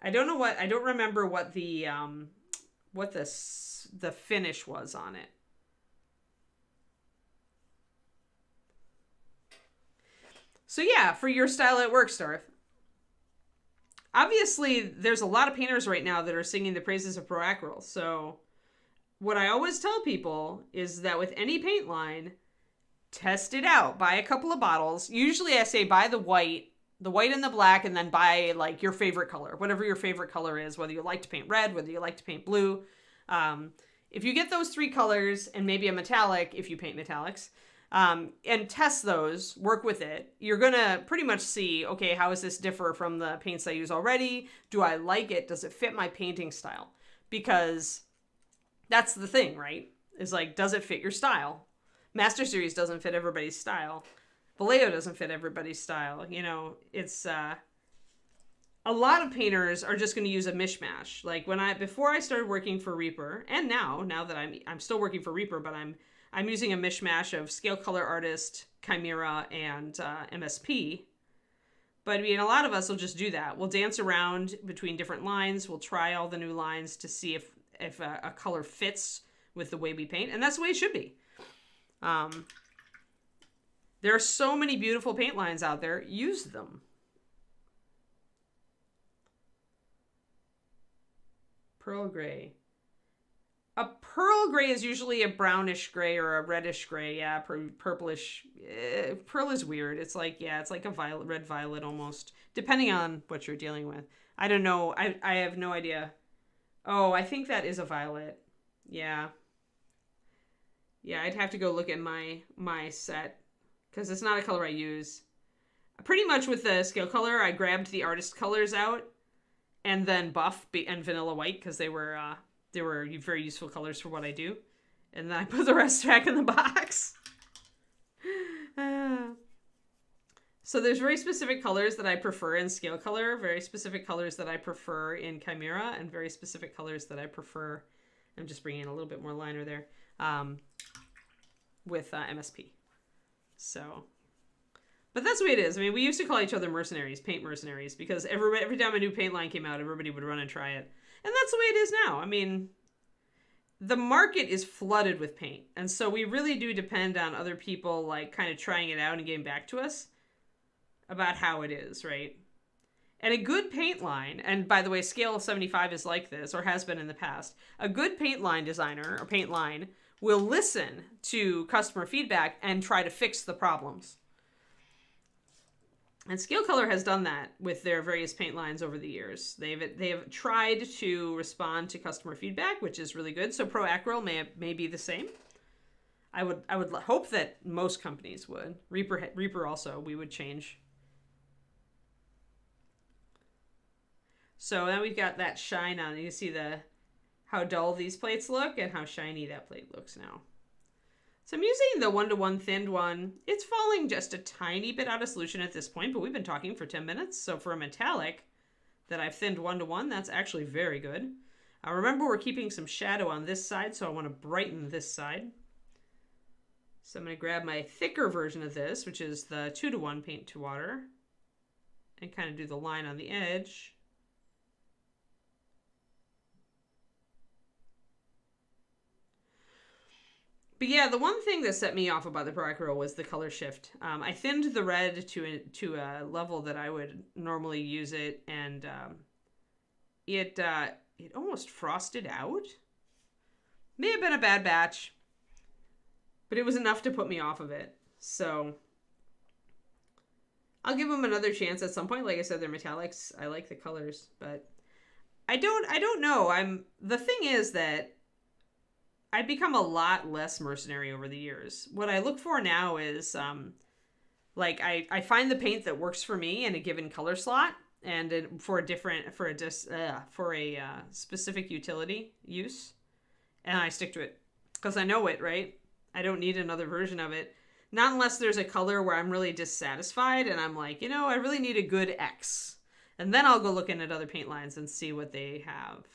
I don't remember what the finish was on it. So yeah, for your style it works, Darth. Obviously, there's a lot of painters right now that are singing the praises of Proacryl. So what I always tell people is that with any paint line, test it out. Buy a couple of bottles. Usually I say buy the white and the black, and then buy like your favorite color, whatever your favorite color is, whether you like to paint red, whether you like to paint blue. If you get those three colors and maybe a metallic, if you paint metallics, and test those, work with it, you're going to pretty much see, okay, how does this differ from the paints I use already? Do I like it? Does it fit my painting style? Because that's the thing, right? Is like, does it fit your style? Master Series doesn't fit everybody's style. Vallejo doesn't fit everybody's style. It's a lot of painters are just going to use a mishmash. Like before I started working for Reaper, and now that I'm still working for Reaper, but I'm using a mishmash of Scale Color Artist, Chimera, and MSP. But I mean, a lot of us will just do that. We'll dance around between different lines. We'll try all the new lines to see if a color fits with the way we paint, and that's the way it should be. There are so many beautiful paint lines out there. Use them. Pearl gray. A pearl gray is usually a brownish gray or a reddish gray. Yeah, purplish. Pearl is weird. It's like a violet, red violet almost, depending on what you're dealing with. I don't know. I have no idea. Oh, I think that is a violet. Yeah. Yeah, I'd have to go look at my set, because it's not a color I use. Pretty much with the scale color, I grabbed the artist colors out, and then buff and vanilla white, because they were very useful colors for what I do. And then I put the rest back in the box. So there's very specific colors that I prefer in scale color, very specific colors that I prefer in Chimera, and very specific colors that I prefer. I'm just bringing in a little bit more liner there. With MSP. So, but that's the way it is. I mean, we used to call each other mercenaries, paint mercenaries, because every time a new paint line came out, everybody would run and try it. And that's the way it is now. I mean, the market is flooded with paint. And so we really do depend on other people like kind of trying it out and getting back to us about how it is, right? And a good paint line, and by the way, scale of 75 is like this, or has been in the past. A good paint line designer, or paint line, will listen to customer feedback and try to fix the problems. And Scale Color has done that with their various paint lines over the years. They have tried to respond to customer feedback, which is really good. So Pro Acryl may be the same. I would hope that most companies would. Reaper also, we would change. So then we've got that shine on. You can see how dull these plates look and how shiny that plate looks now. So I'm using the 1-to-1 thinned one. It's falling just a tiny bit out of solution at this point, but we've been talking for 10 minutes. So for a metallic that I've thinned 1-to-1, that's actually very good. Remember, we're keeping some shadow on this side, so I want to brighten this side. So I'm going to grab my thicker version of this, which is the 2-to-1 paint to water, and kind of do the line on the edge. But yeah, the one thing that set me off about the Pro Acryl was the color shift. I thinned the red to a level that I would normally use it, and it almost frosted out. May have been a bad batch, but it was enough to put me off of it. So I'll give them another chance at some point. Like I said, they're metallics. I like the colors, but I don't know. The thing is that I've become a lot less mercenary over the years. What I look for now is, like, I find the paint that works for me in a given color slot and for a specific utility use, and I stick to it because I know it, right? I don't need another version of it. Not unless there's a color where I'm really dissatisfied and I'm like, I really need a good X. And then I'll go looking at other paint lines and see what they have.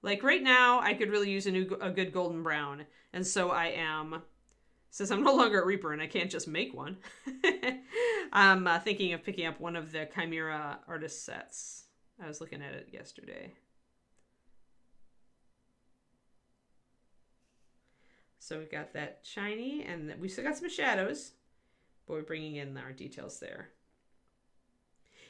Like right now, I could really use a good golden brown. And so since I'm no longer at Reaper and I can't just make one, I'm thinking of picking up one of the Chimera artist sets. I was looking at it yesterday. So we've got that shiny, and we still got some shadows, but we're bringing in our details there.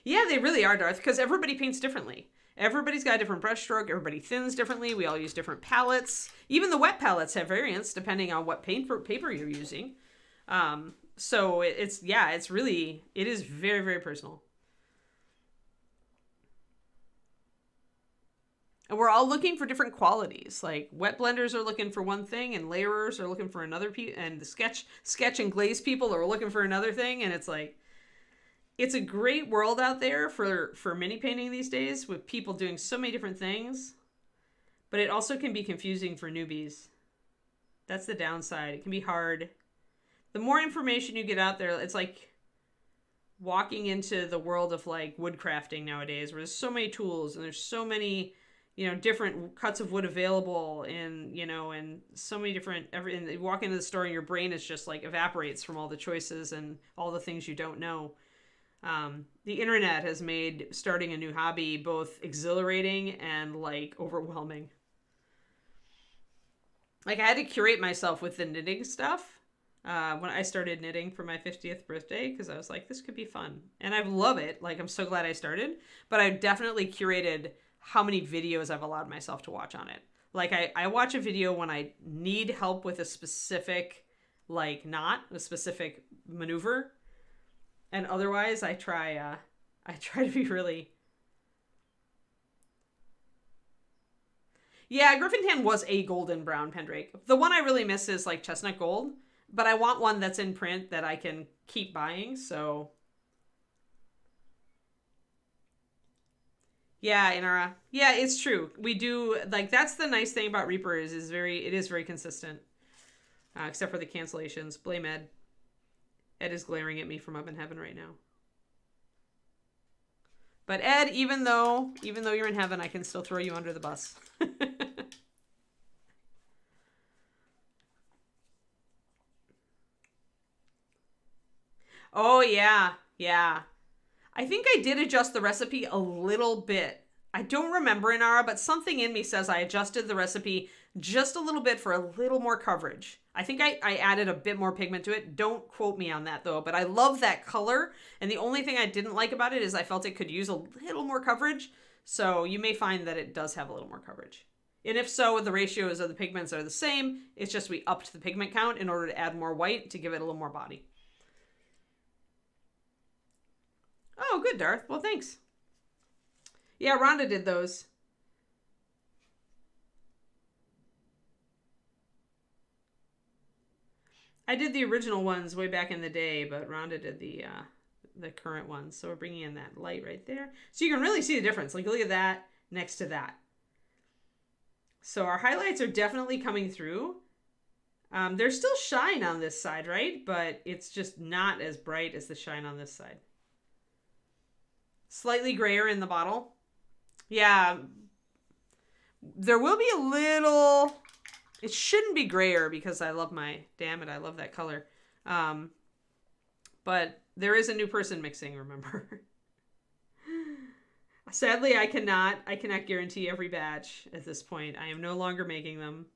Yeah, they really are, Darth, because everybody paints differently. Everybody's got a different brush stroke. Everybody thins differently. We all use different palettes. Even the wet palettes have variants depending on what paper you're using. So it is very, very personal. And we're all looking for different qualities. Like wet blenders are looking for one thing, and layerers are looking for another, and the sketch and glaze people are looking for another thing. And it's like, it's a great world out there for mini painting these days with people doing so many different things, but it also can be confusing for newbies. That's the downside. It can be hard. The more information you get out there, it's like walking into the world of like woodcrafting nowadays, where there's so many tools and there's so many, different cuts of wood available, and so many different, and you walk into the store and your brain is just like evaporates from all the choices and all the things you don't know. The internet has made starting a new hobby both exhilarating and like overwhelming. Like I had to curate myself with the knitting stuff when I started knitting for my 50th birthday, because I was like, this could be fun. And I love it. Like, I'm so glad I started, but I've definitely curated how many videos I've allowed myself to watch on it. Like I watch a video when I need help with a specific, like a specific maneuver. And otherwise, I try to be really... Yeah, Griffin Tan was a golden brown pendrake. The one I really miss is like chestnut gold, but I want one that's in print that I can keep buying, so... Yeah, Inara. Yeah, it's true. We do, like, that's the nice thing about Reaper is it is very consistent. Except for the cancellations. Blame Ed. Ed is glaring at me from up in heaven right now. But Ed, even though you're in heaven, I can still throw you under the bus. Oh, yeah. Yeah. I think I did adjust the recipe a little bit I don't remember, Inara, but something in me says I adjusted the recipe just a little bit for a little more coverage. I think I added a bit more pigment to it. Don't quote me on that, though, but I love that color. And the only thing I didn't like about it is I felt it could use a little more coverage. So you may find that it does have a little more coverage. And if so, the ratios of the pigments are the same. It's just we upped the pigment count in order to add more white to give it a little more body. Oh, good, Darth. Well, thanks. Yeah, Rhonda did those. I did the original ones way back in the day, but Rhonda did the current ones. So we're bringing in that light right there. So you can really see the difference. Like, look at that next to that. So our highlights are definitely coming through. There's still shine on this side, right? But it's just not as bright as the shine on this side. Slightly grayer in the bottle. Yeah. There will be a little... It shouldn't be grayer because I love my... Damn it, I love that color. But there is a new person mixing, remember? Sadly, I cannot guarantee every batch at this point. I am no longer making them.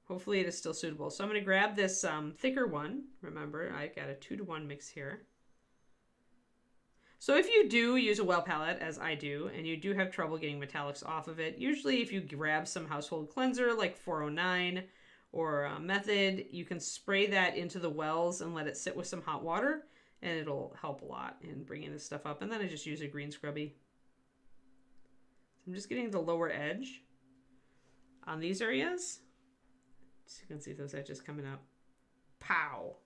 Hopefully it is still suitable. So I'm going to grab this thicker one. Remember, I've got a 2-to-1 mix here. So if you do use a well palette, as I do, and you do have trouble getting metallics off of it, usually if you grab some household cleanser like 409 or Method, you can spray that into the wells and let it sit with some hot water, and it'll help a lot in bringing this stuff up. And then I just use a green scrubby. So I'm just getting the lower edge on these areas. So you can see those edges coming up. Pow!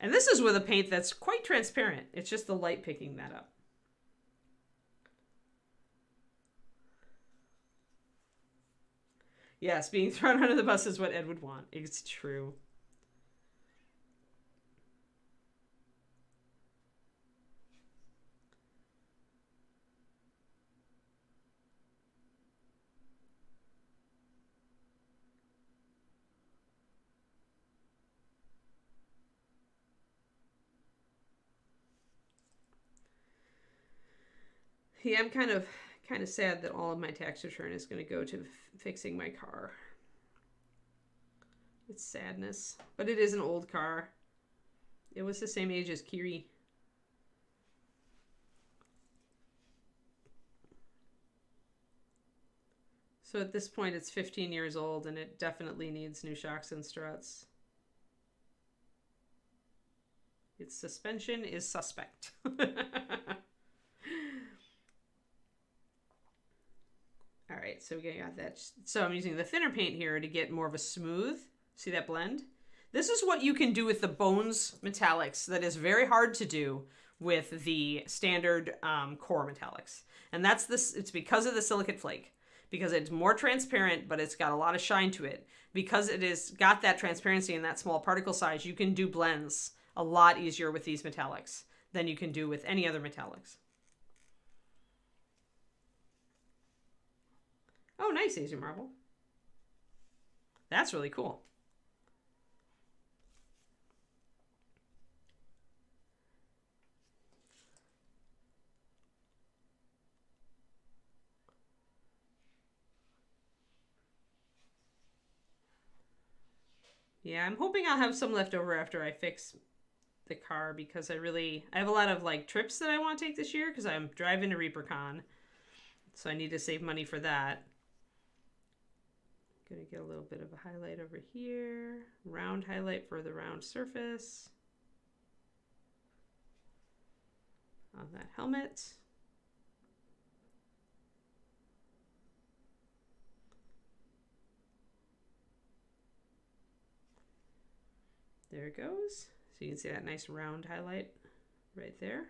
And this is with a paint that's quite transparent. It's just the light picking that up. Yes, being thrown under the bus is what Ed would want. It's true. Yeah, I'm kind of sad that all of my tax return is going to go to fixing my car. It's sadness. But it is an old car. It was the same age as Kiri. So at this point, it's 15 years old, and it definitely needs new shocks and struts. Its suspension is suspect. All right, so we got that. So I'm using the thinner paint here to get more of a smooth. See that blend? This is what you can do with the Bones metallics that is very hard to do with the standard core metallics. And that's this. It's because of the silicate flake. Because it's more transparent, but it's got a lot of shine to it. Because it has got that transparency and that small particle size, you can do blends a lot easier with these metallics than you can do with any other metallics. Oh, nice, Asian Marble. That's really cool. Yeah, I'm hoping I'll have some left over after I fix the car because I have a lot of like trips that I want to take this year because I'm driving to ReaperCon. So I need to save money for that. Gonna get a little bit of a highlight over here. Round highlight for the round surface. On that helmet. There it goes. So you can see that nice round highlight right there.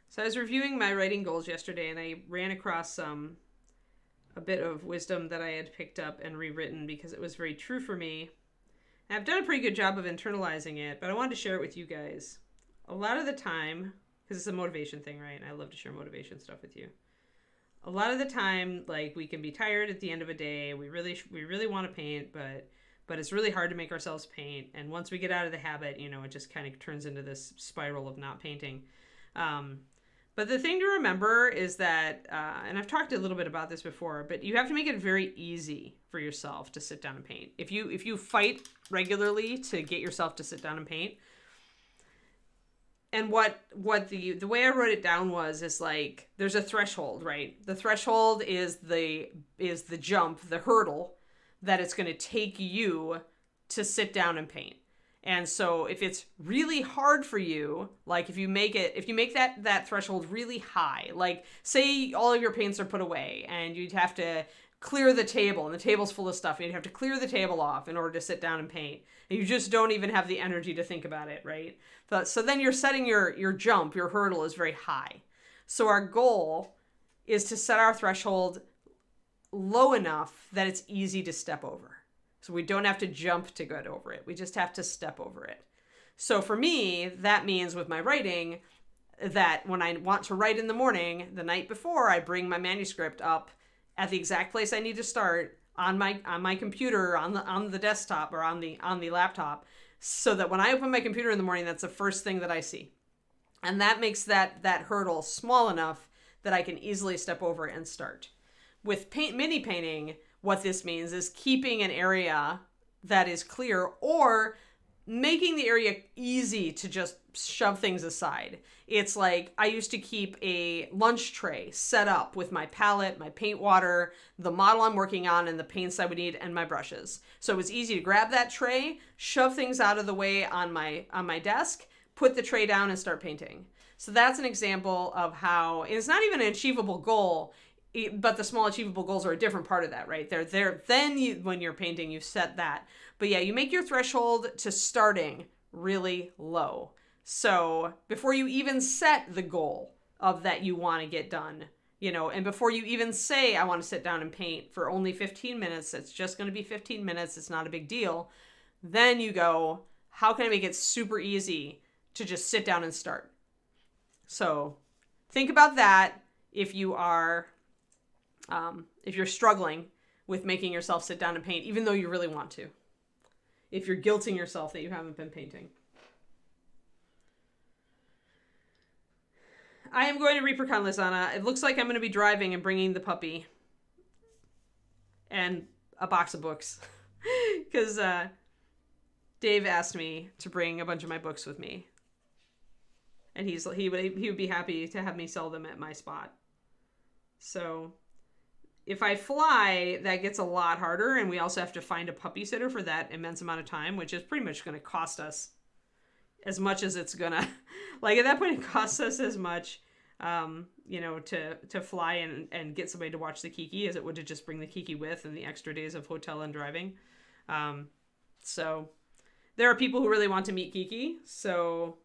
So I was reviewing my writing goals yesterday and I ran across some a bit of wisdom that I had picked up and rewritten because it was very true for me. And I've done a pretty good job of internalizing it, but I wanted to share it with you guys. A lot of the time, because it's a motivation thing, right? And I love to share motivation stuff with you. A lot of the time, like, we can be tired at the end of a day. We really want to paint, but it's really hard to make ourselves paint. And once we get out of the habit, you know, it just kind of turns into this spiral of not painting. But the thing to remember is that, and I've talked a little bit about this before, but you have to make it very easy for yourself to sit down and paint. If you fight regularly to get yourself to sit down and paint, and what the way I wrote it down is like, there's a threshold, right? The threshold is the jump, the hurdle that it's going to take you to sit down and paint. And so if it's really hard for you, like if you make that threshold really high, like say all of your paints are put away and you'd have to clear the table and the table's full of stuff and you'd have to clear the table off in order to sit down and paint. And you just don't even have the energy to think about it, right? So then you're setting your jump, your hurdle is very high. So our goal is to set our threshold low enough that it's easy to step over. So we don't have to jump to get over it. We just have to step over it. So for me, that means with my writing that when I want to write in the morning, the night before, I bring my manuscript up at the exact place I need to start on my computer, on the desktop or on the laptop, so that when I open my computer in the morning, that's the first thing that I see. And that makes that hurdle small enough that I can easily step over and start. With mini painting, what this means is keeping an area that is clear or making the area easy to just shove things aside. It's like I used to keep a lunch tray set up with my palette, my paint water, the model I'm working on, and the paints I would need, and my brushes. So it was easy to grab that tray, shove things out of the way on my desk, put the tray down, and start painting. So that's an example of how it's not even an achievable goal, but the small achievable goals are a different part of that, right? They're there. Then when you're painting, you set that. But yeah, you make your threshold to starting really low. So before you even set the goal of that you want to get done, you know, and before you even say, I want to sit down and paint for only 15 minutes, it's just going to be 15 minutes. It's not a big deal. Then you go, how can I make it super easy to just sit down and start? So think about that if you are... if you're struggling with making yourself sit down and paint, even though you really want to. If you're guilting yourself that you haven't been painting. I am going to ReaperCon, Lizana. It looks like I'm going to be driving and bringing the puppy. And a box of books. Because Dave asked me to bring a bunch of my books with me. And he would be happy to have me sell them at my spot. So... if I fly, that gets a lot harder, and we also have to find a puppy sitter for that immense amount of time, which is pretty much going to cost us as much as it's going to... like, at that point, it costs us as much, you know, to fly and get somebody to watch the Kiki as it would to just bring the Kiki with and the extra days of hotel and driving. So there are people who really want to meet Kiki, so...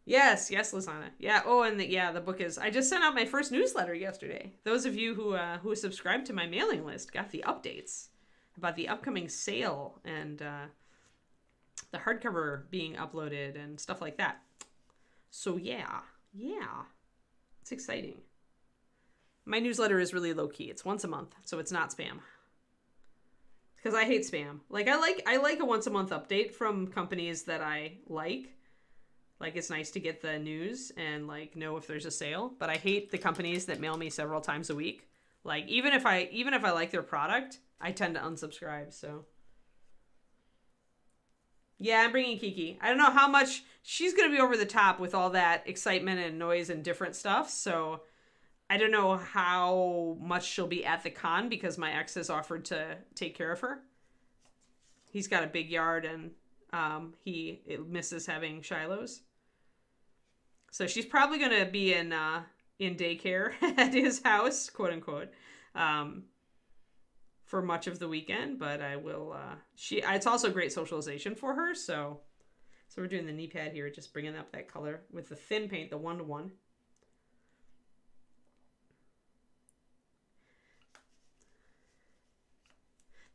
Yes, Lizana. Yeah. Oh, and the book is... I just sent out my first newsletter yesterday. Those of you who subscribed to my mailing list got the updates about the upcoming sale and the hardcover being uploaded and stuff like that. So yeah, it's exciting. My newsletter is really low key. It's once a month, so it's not spam. Because I hate spam. Like I like a once a month update from companies that I like. Like, it's nice to get the news and, like, know if there's a sale. But I hate the companies that mail me several times a week. Like, even if I like their product, I tend to unsubscribe, so. Yeah, I'm bringing Kiki. I don't know how much... she's going to be over the top with all that excitement and noise and different stuff, so... I don't know how much she'll be at the con, because my ex has offered to take care of her. He's got a big yard, and he misses having Shilohs. So she's probably going to be in daycare at his house, quote unquote, for much of the weekend. But I will. It's also great socialization for her. So we're doing the knee pad here, just bringing up that color with the thin paint, the 1-to-1.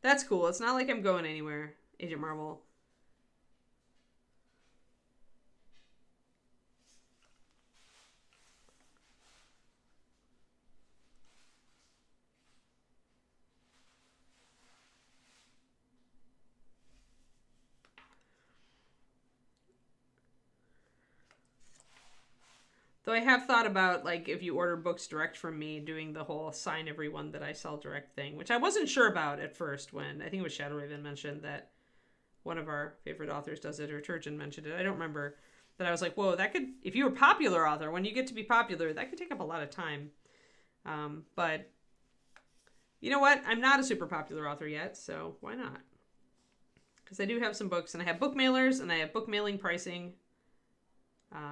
That's cool. It's not like I'm going anywhere, Agent Marvel. Though I have thought about, like, if you order books direct from me, doing the whole sign everyone that I sell direct thing, which I wasn't sure about at first when, I think it was Shadow Raven mentioned that one of our favorite authors does it, or Turgeon mentioned it. I don't remember. That I was like, whoa, that could, if you're a popular author, when you get to be popular, that could take up a lot of time. But, you know what? I'm not a super popular author yet, so why not? Because I do have some books, and I have book mailers, and I have book mailing pricing.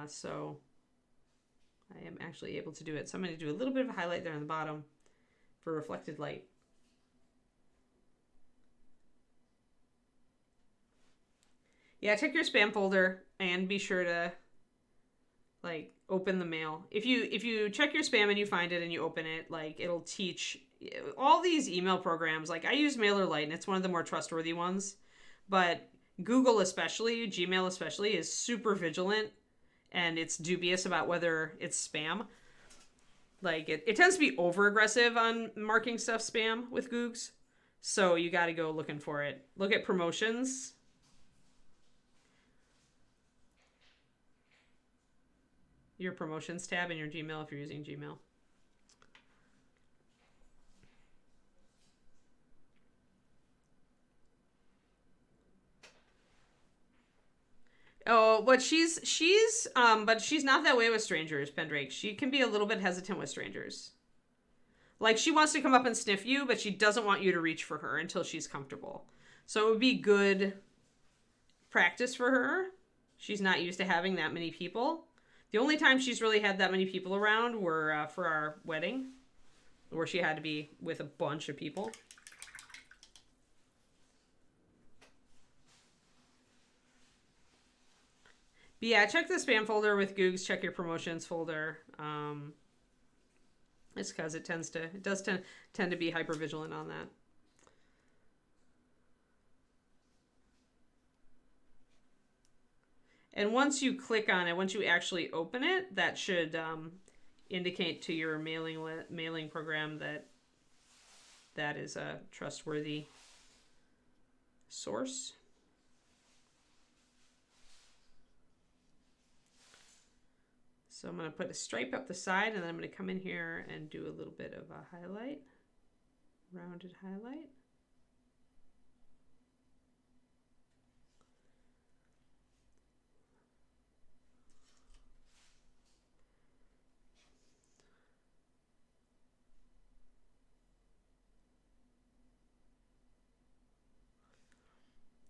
So I am actually able to do it. So I'm going to do a little bit of a highlight there on the bottom for reflected light. Yeah, check your spam folder and be sure to, like, open the mail. If you check your spam and you find it and you open it, like, it'll teach all these email programs. Like, I use MailerLite, and it's one of the more trustworthy ones. But Google especially, Gmail especially, is super vigilant, and it's dubious about whether it's spam. Like, it tends to be over-aggressive on marking stuff spam with Googs. So you got to go looking for it. Look at promotions. Your promotions tab in your Gmail if you're using Gmail. Oh, but she's not that way with strangers, Pendrake. She can be a little bit hesitant with strangers. Like, she wants to come up and sniff you, but she doesn't want you to reach for her until she's comfortable. So it would be good practice for her. She's not used to having that many people. The only time she's really had that many people around were for our wedding, where she had to be with a bunch of people. But yeah, check the spam folder with Googs. Check your promotions folder. It's because it does tend to be hyper vigilant on that. And once you click on it, once you actually open it, that should indicate to your mailing program that is a trustworthy source. So I'm going to put a stripe up the side, and then I'm going to come in here and do a little bit of a highlight, rounded highlight.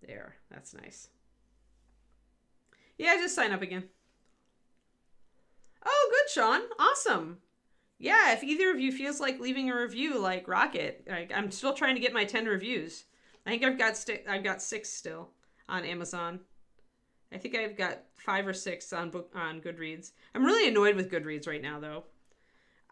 There, that's nice. Yeah, just sign up again. Oh, good, Sean. Awesome. Yeah, if either of you feels like leaving a review, like, rock it. Like, I'm still trying to get my 10 reviews. I think I've got 6 still on Amazon. I think I've got 5 or 6 on Goodreads. I'm really annoyed with Goodreads right now, though.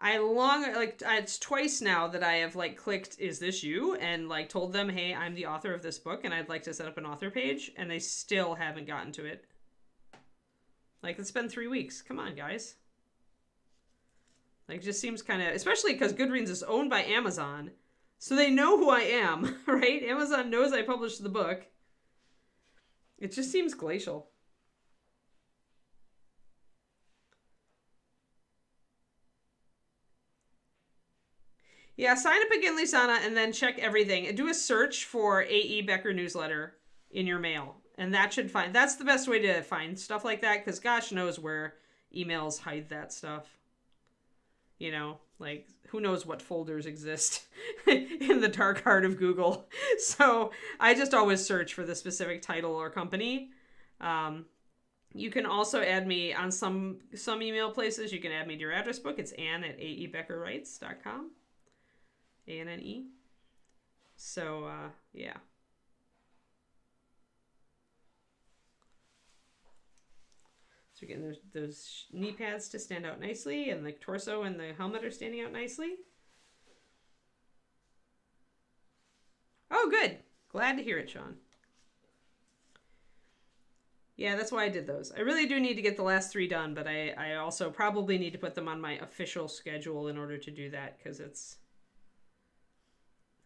It's twice now that I have, like, clicked, is this you? And, like, told them, hey, I'm the author of this book, and I'd like to set up an author page, and they still haven't gotten to it. Like, it's been 3 weeks. Come on, guys. Like, it just seems kind of, especially because Goodreads is owned by Amazon, so they know who I am, right? Amazon knows I published the book. It just seems glacial. Yeah, sign up again, Lisana, and then check everything. And do a search for A.E. Becker newsletter in your mail. And that's the best way to find stuff like that, because gosh knows where emails hide that stuff. You know, like, who knows what folders exist in the dark heart of Google. So I just always search for the specific title or company. You can also add me on some email places. You can add me to your address book. It's ann@aebeckerwrites.com. ANNE. So, yeah. So again, those knee pads to stand out nicely, and the torso and the helmet are standing out nicely. Oh, good. Glad to hear it, Sean. Yeah, that's why I did those. I really do need to get the last 3 done, but I also probably need to put them on my official schedule in order to do that, because it's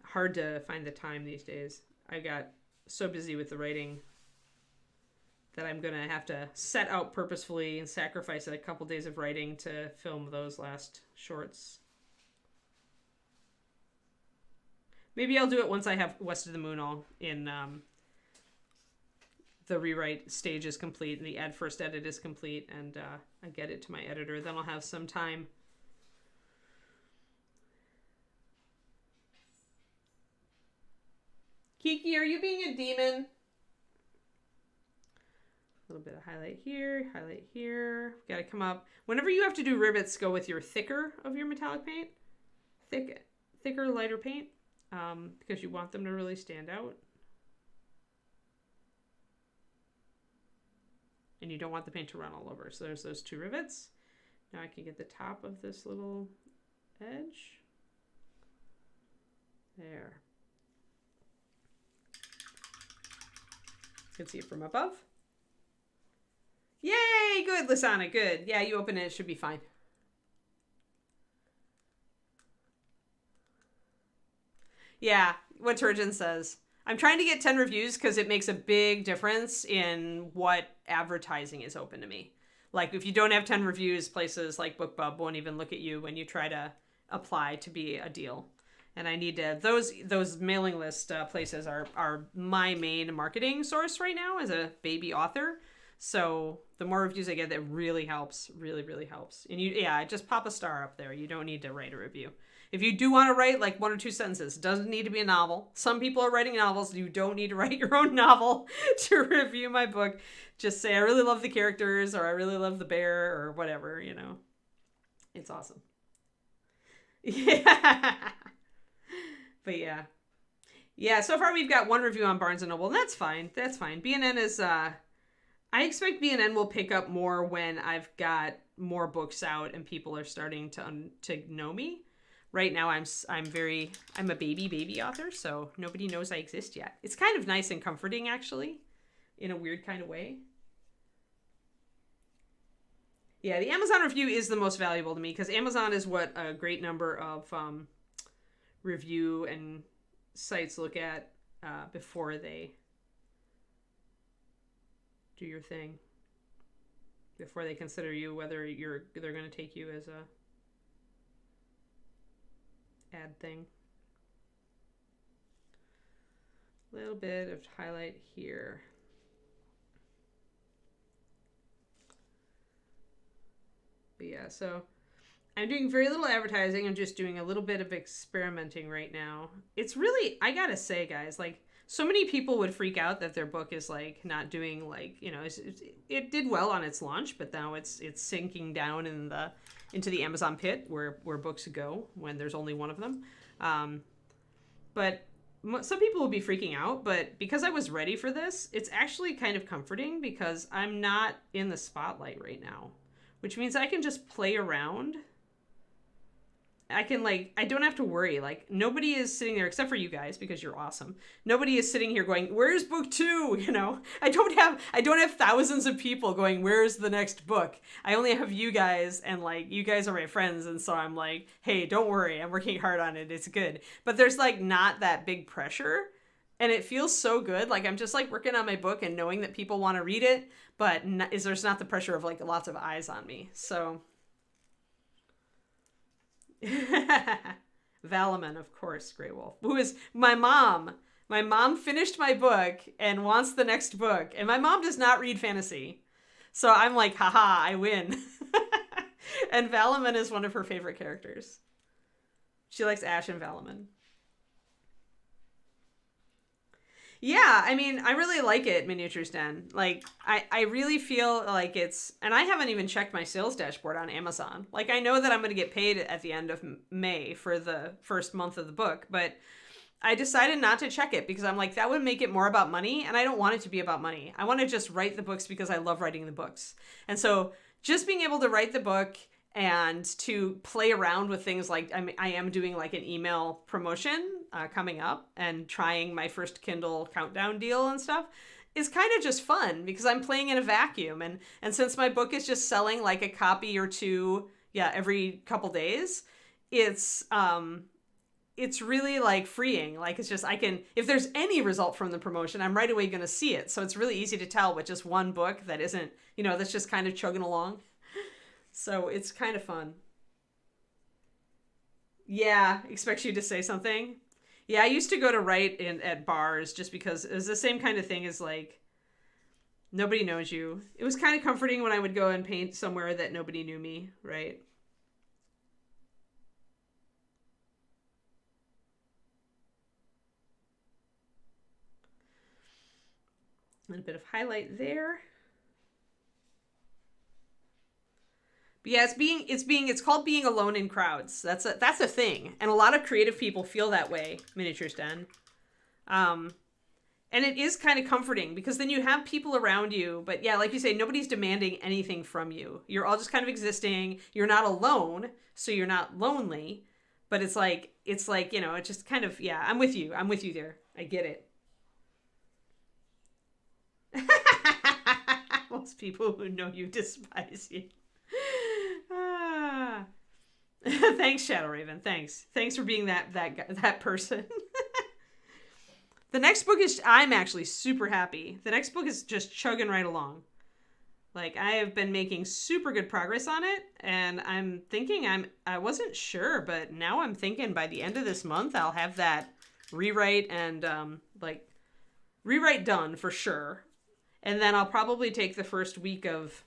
hard to find the time these days. I got so busy with the writing that I'm going to have to set out purposefully and sacrifice a couple days of writing to film those last shorts. Maybe I'll do it once I have West of the Moon all in... the rewrite stage is complete and the first edit is complete, and I get it to my editor. Then I'll have some time. Kiki, are you being a demon? A little bit of highlight here, highlight here. Got to come up. Whenever you have to do rivets, go with your thicker of your metallic paint. Thicker, lighter paint, because you want them to really stand out. And you don't want the paint to run all over. So there's those 2 rivets. Now I can get the top of this little edge. There. You can see it from above. Yay! Good, Lisana, good. Yeah, you open it, it should be fine. Yeah, what Turgeon says. I'm trying to get 10 reviews because it makes a big difference in what advertising is open to me. Like, if you don't have 10 reviews, places like BookBub won't even look at you when you try to apply to be a deal. And I need to, those mailing list places are my main marketing source right now as a baby author. So the more reviews I get, that really helps, really, really helps. And just pop a star up there. You don't need to write a review. If you do want to write like 1 or 2 sentences, it doesn't need to be a novel. Some people are writing novels. You don't need to write your own novel to review my book. Just say, I really love the characters, or I really love the bear, or whatever, you know. It's awesome. Yeah. But yeah. Yeah, so far we've got 1 review on Barnes & Noble, and that's fine. That's fine. B&N is, I expect B&N will pick up more when I've got more books out and people are starting to know me. Right now, I'm a baby author, so nobody knows I exist yet. It's kind of nice and comforting, actually, in a weird kind of way. Yeah, the Amazon review is the most valuable to me, because Amazon is what a great number of review and sites look at before they do your thing. Before they consider you, whether they're going to take you as a ad thing. A little bit of highlight here. But yeah, so I'm doing very little advertising. I'm just doing a little bit of experimenting right now. It's really, I gotta say, guys, like, so many people would freak out that their book is like not doing, like, you know, it did well on its launch, but now it's sinking down into the Amazon pit where books go when there's only one of them. But some people will be freaking out, but because I was ready for this, it's actually kind of comforting because I'm not in the spotlight right now, which means I can just play around. I can, like, I don't have to worry. Like, nobody is sitting there, except for you guys, because you're awesome. Nobody is sitting here going, where's book 2? You know, I don't have thousands of people going, where's the next book? I only have you guys, and, like, you guys are my friends. And so I'm like, hey, don't worry. I'm working hard on it. It's good. But there's, like, not that big pressure. And it feels so good. Like, I'm just, like, working on my book and knowing that people want to read it. But there's not the pressure of, like, lots of eyes on me. So... Valaman, of course, Grey Wolf, who is my mom. My mom finished my book and wants the next book. And my mom does not read fantasy. So I'm like, haha, I win. And Valaman is one of her favorite characters. She likes Ash and Valaman. Yeah, I mean, I really like it, Miniatures Den. Like, I really feel like it's... And I haven't even checked my sales dashboard on Amazon. Like, I know that I'm going to get paid at the end of May for the first month of the book, but I decided not to check it because I'm like, that would make it more about money, and I don't want it to be about money. I want to just write the books because I love writing the books. And so just being able to write the book and to play around with things like I am doing like an email promotion coming up and trying my first Kindle countdown deal and stuff is kind of just fun because I'm playing in a vacuum. And since my book is just selling like a copy or two, every couple days, it's really like freeing. Like it's just, I can, if there's any result from the promotion, I'm right away going to see it. So it's really easy to tell with just one book that isn't, that's just kind of chugging along. So it's kind of fun. Yeah, expects you to say something. Yeah, I used to go to write at bars just because it was the same kind of thing as like, nobody knows you. It was kind of comforting when I would go and paint somewhere that nobody knew me, right? And a bit of highlight there. But yeah, it's called being alone in crowds. That's a thing. And a lot of creative people feel that way, Miniatures Den. And it is kind of comforting because then you have people around you, but yeah, like you say, nobody's demanding anything from you. You're all just kind of existing. You're not alone, so you're not lonely, but it's like, it's just kind of, yeah, I'm with you. I'm with you there. I get it. Most people who know you despise you. Thanks, Shadow Raven. Thanks for being that person. The next book is, I'm actually super happy. The next book is just chugging right along. Like I have been making super good progress on it, and I'm thinking I wasn't sure, but now I'm thinking by the end of this month I'll have that rewrite and rewrite done for sure. And then I'll probably take the first week of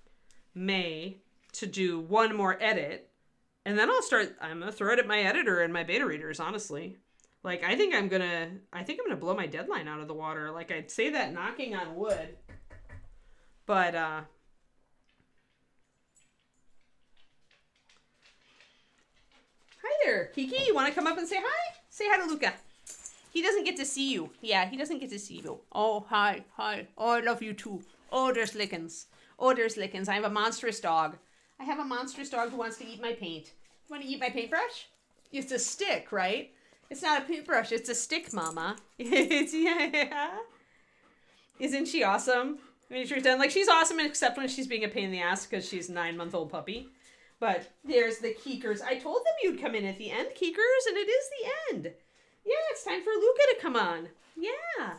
May to do one more edit. And then I'm gonna throw it at my editor and my beta readers, honestly. Like, I think I'm gonna blow my deadline out of the water. Like, I'd say that knocking on wood. But, hi there, Kiki. You want to come up and say hi? Say hi to Luca. He doesn't get to see you. Yeah, he doesn't get to see you. Oh, hi. Oh, I love you too. Oh, there's Lickens. I have a monstrous dog. I have a monstrous dog who wants to eat my paint. You want to eat my paintbrush? It's a stick, right? It's not a paintbrush. It's a stick, Mama. Yeah. Isn't she awesome? Miniatures Den. Like, she's awesome except when she's being a pain in the ass because she's a 9-month-old puppy. But there's the Keekers. I told them you'd come in at the end, Keekers, and it is the end. Yeah, it's time for Luca to come on. Yeah.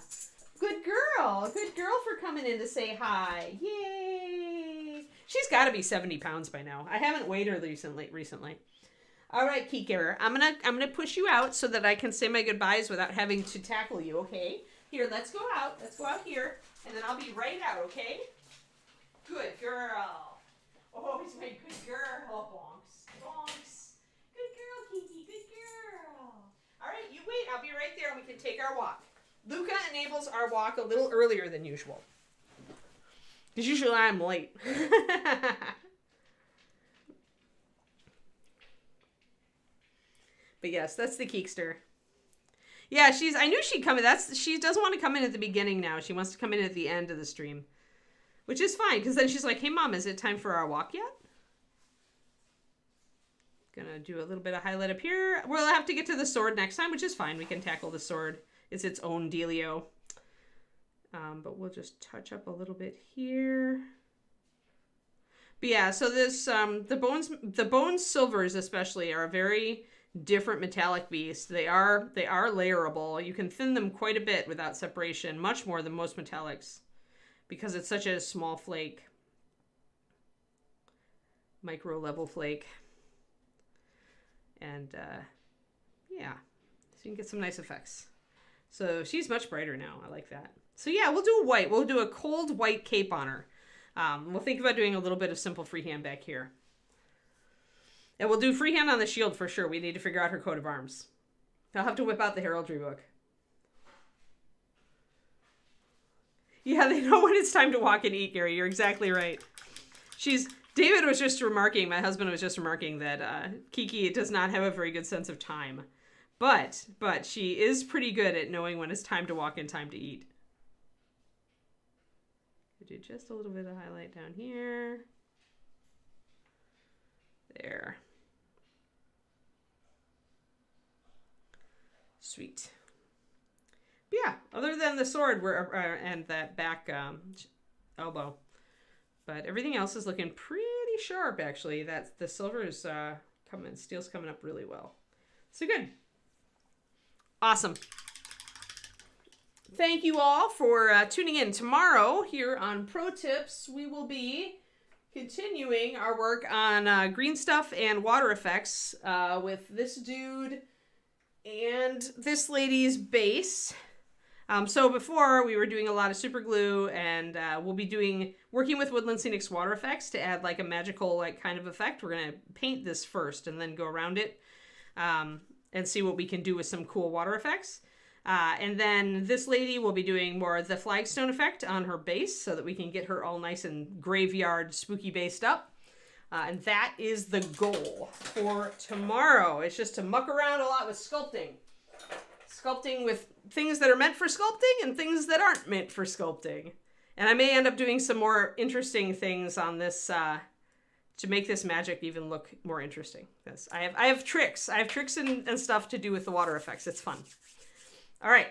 Good girl. Good girl for coming in to say hi. Yay. She's got to be 70 pounds by now. I haven't weighed her recently. All right, Keeker. I'm gonna push you out so that I can say my goodbyes without having to tackle you, okay? Here, let's go out. Let's go out here, and then I'll be right out, okay? Good girl. Oh, he's my good girl. Bonks. Bonks. Good girl, Kiki. Good girl. All right, you wait. I'll be right there, and we can take our walk. Luca enables our walk a little earlier than usual. Because usually I'm late. But yes, that's the Keekster. Yeah, I knew she'd come in. She doesn't want to come in at the beginning now. She wants to come in at the end of the stream. Which is fine, because then she's like, hey, Mom, is it time for our walk yet? Gonna do a little bit of highlight up here. We'll have to get to the sword next time, which is fine. We can tackle the sword. It's its own dealio. But we'll just touch up a little bit here. But yeah, so this, the bones silvers especially are a very different metallic beast. They are layerable. You can thin them quite a bit without separation, much more than most metallics, because it's such a small flake. Micro level flake. And yeah, so you can get some nice effects. So she's much brighter now. I like that. So yeah, we'll do white. We'll do a cold white cape on her. We'll think about doing a little bit of simple freehand back here. And we'll do freehand on the shield for sure. We need to figure out her coat of arms. I'll have to whip out the heraldry book. Yeah, they know when it's time to walk and eat, Gary. You're exactly right. David was just remarking, my husband was just remarking that Kiki does not have a very good sense of time. But she is pretty good at knowing when it's time to walk and time to eat. Do just a little bit of highlight down here. There. Sweet. But yeah, other than the sword and that back elbow. But everything else is looking pretty sharp, actually. That the silver is steel's coming up really well. So good. Awesome. Thank you all for tuning in. Tomorrow here on Pro Tips, we will be continuing our work on green stuff and water effects with this dude and this lady's base. So before we were doing a lot of super glue, and we'll be working with Woodland Scenic's water effects to add like a magical like kind of effect. We're gonna paint this first and then go around it and see what we can do with some cool water effects. And then this lady will be doing more of the flagstone effect on her base so that we can get her all nice and graveyard spooky based up. And that is the goal for tomorrow. It's just to muck around a lot with sculpting. Sculpting with things that are meant for sculpting and things that aren't meant for sculpting. And I may end up doing some more interesting things on this to make this magic even look more interesting. Because I have tricks. I have tricks and stuff to do with the water effects. It's fun. All right.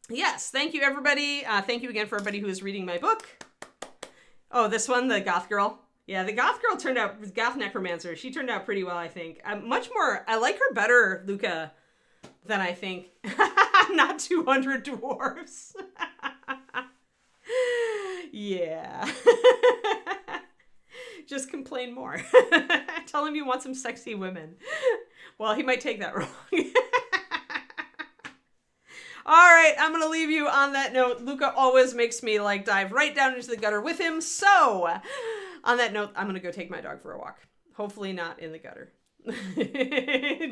Yes, thank you, everybody. Thank you again for everybody who is reading my book. Oh, this one, the Goth Girl. Yeah, the Goth Girl Goth Necromancer. She turned out pretty well, I think. I like her better, Luca, than I think. Not 200 dwarves. Yeah. Just complain more. Tell him you want some sexy women. Well, he might take that wrong. All right, I'm going to leave you on that note. Luca always makes me like dive right down into the gutter with him. So on that note, I'm going to go take my dog for a walk. Hopefully not in the gutter.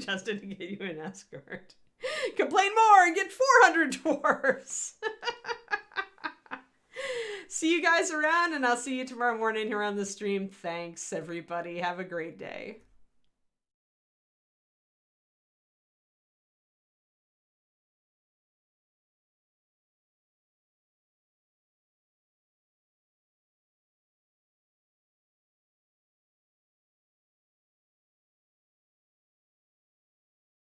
Justin to get you an escort. Complain more and get 400 dwarves. See you guys around, and I'll see you tomorrow morning here on the stream. Thanks, everybody. Have a great day.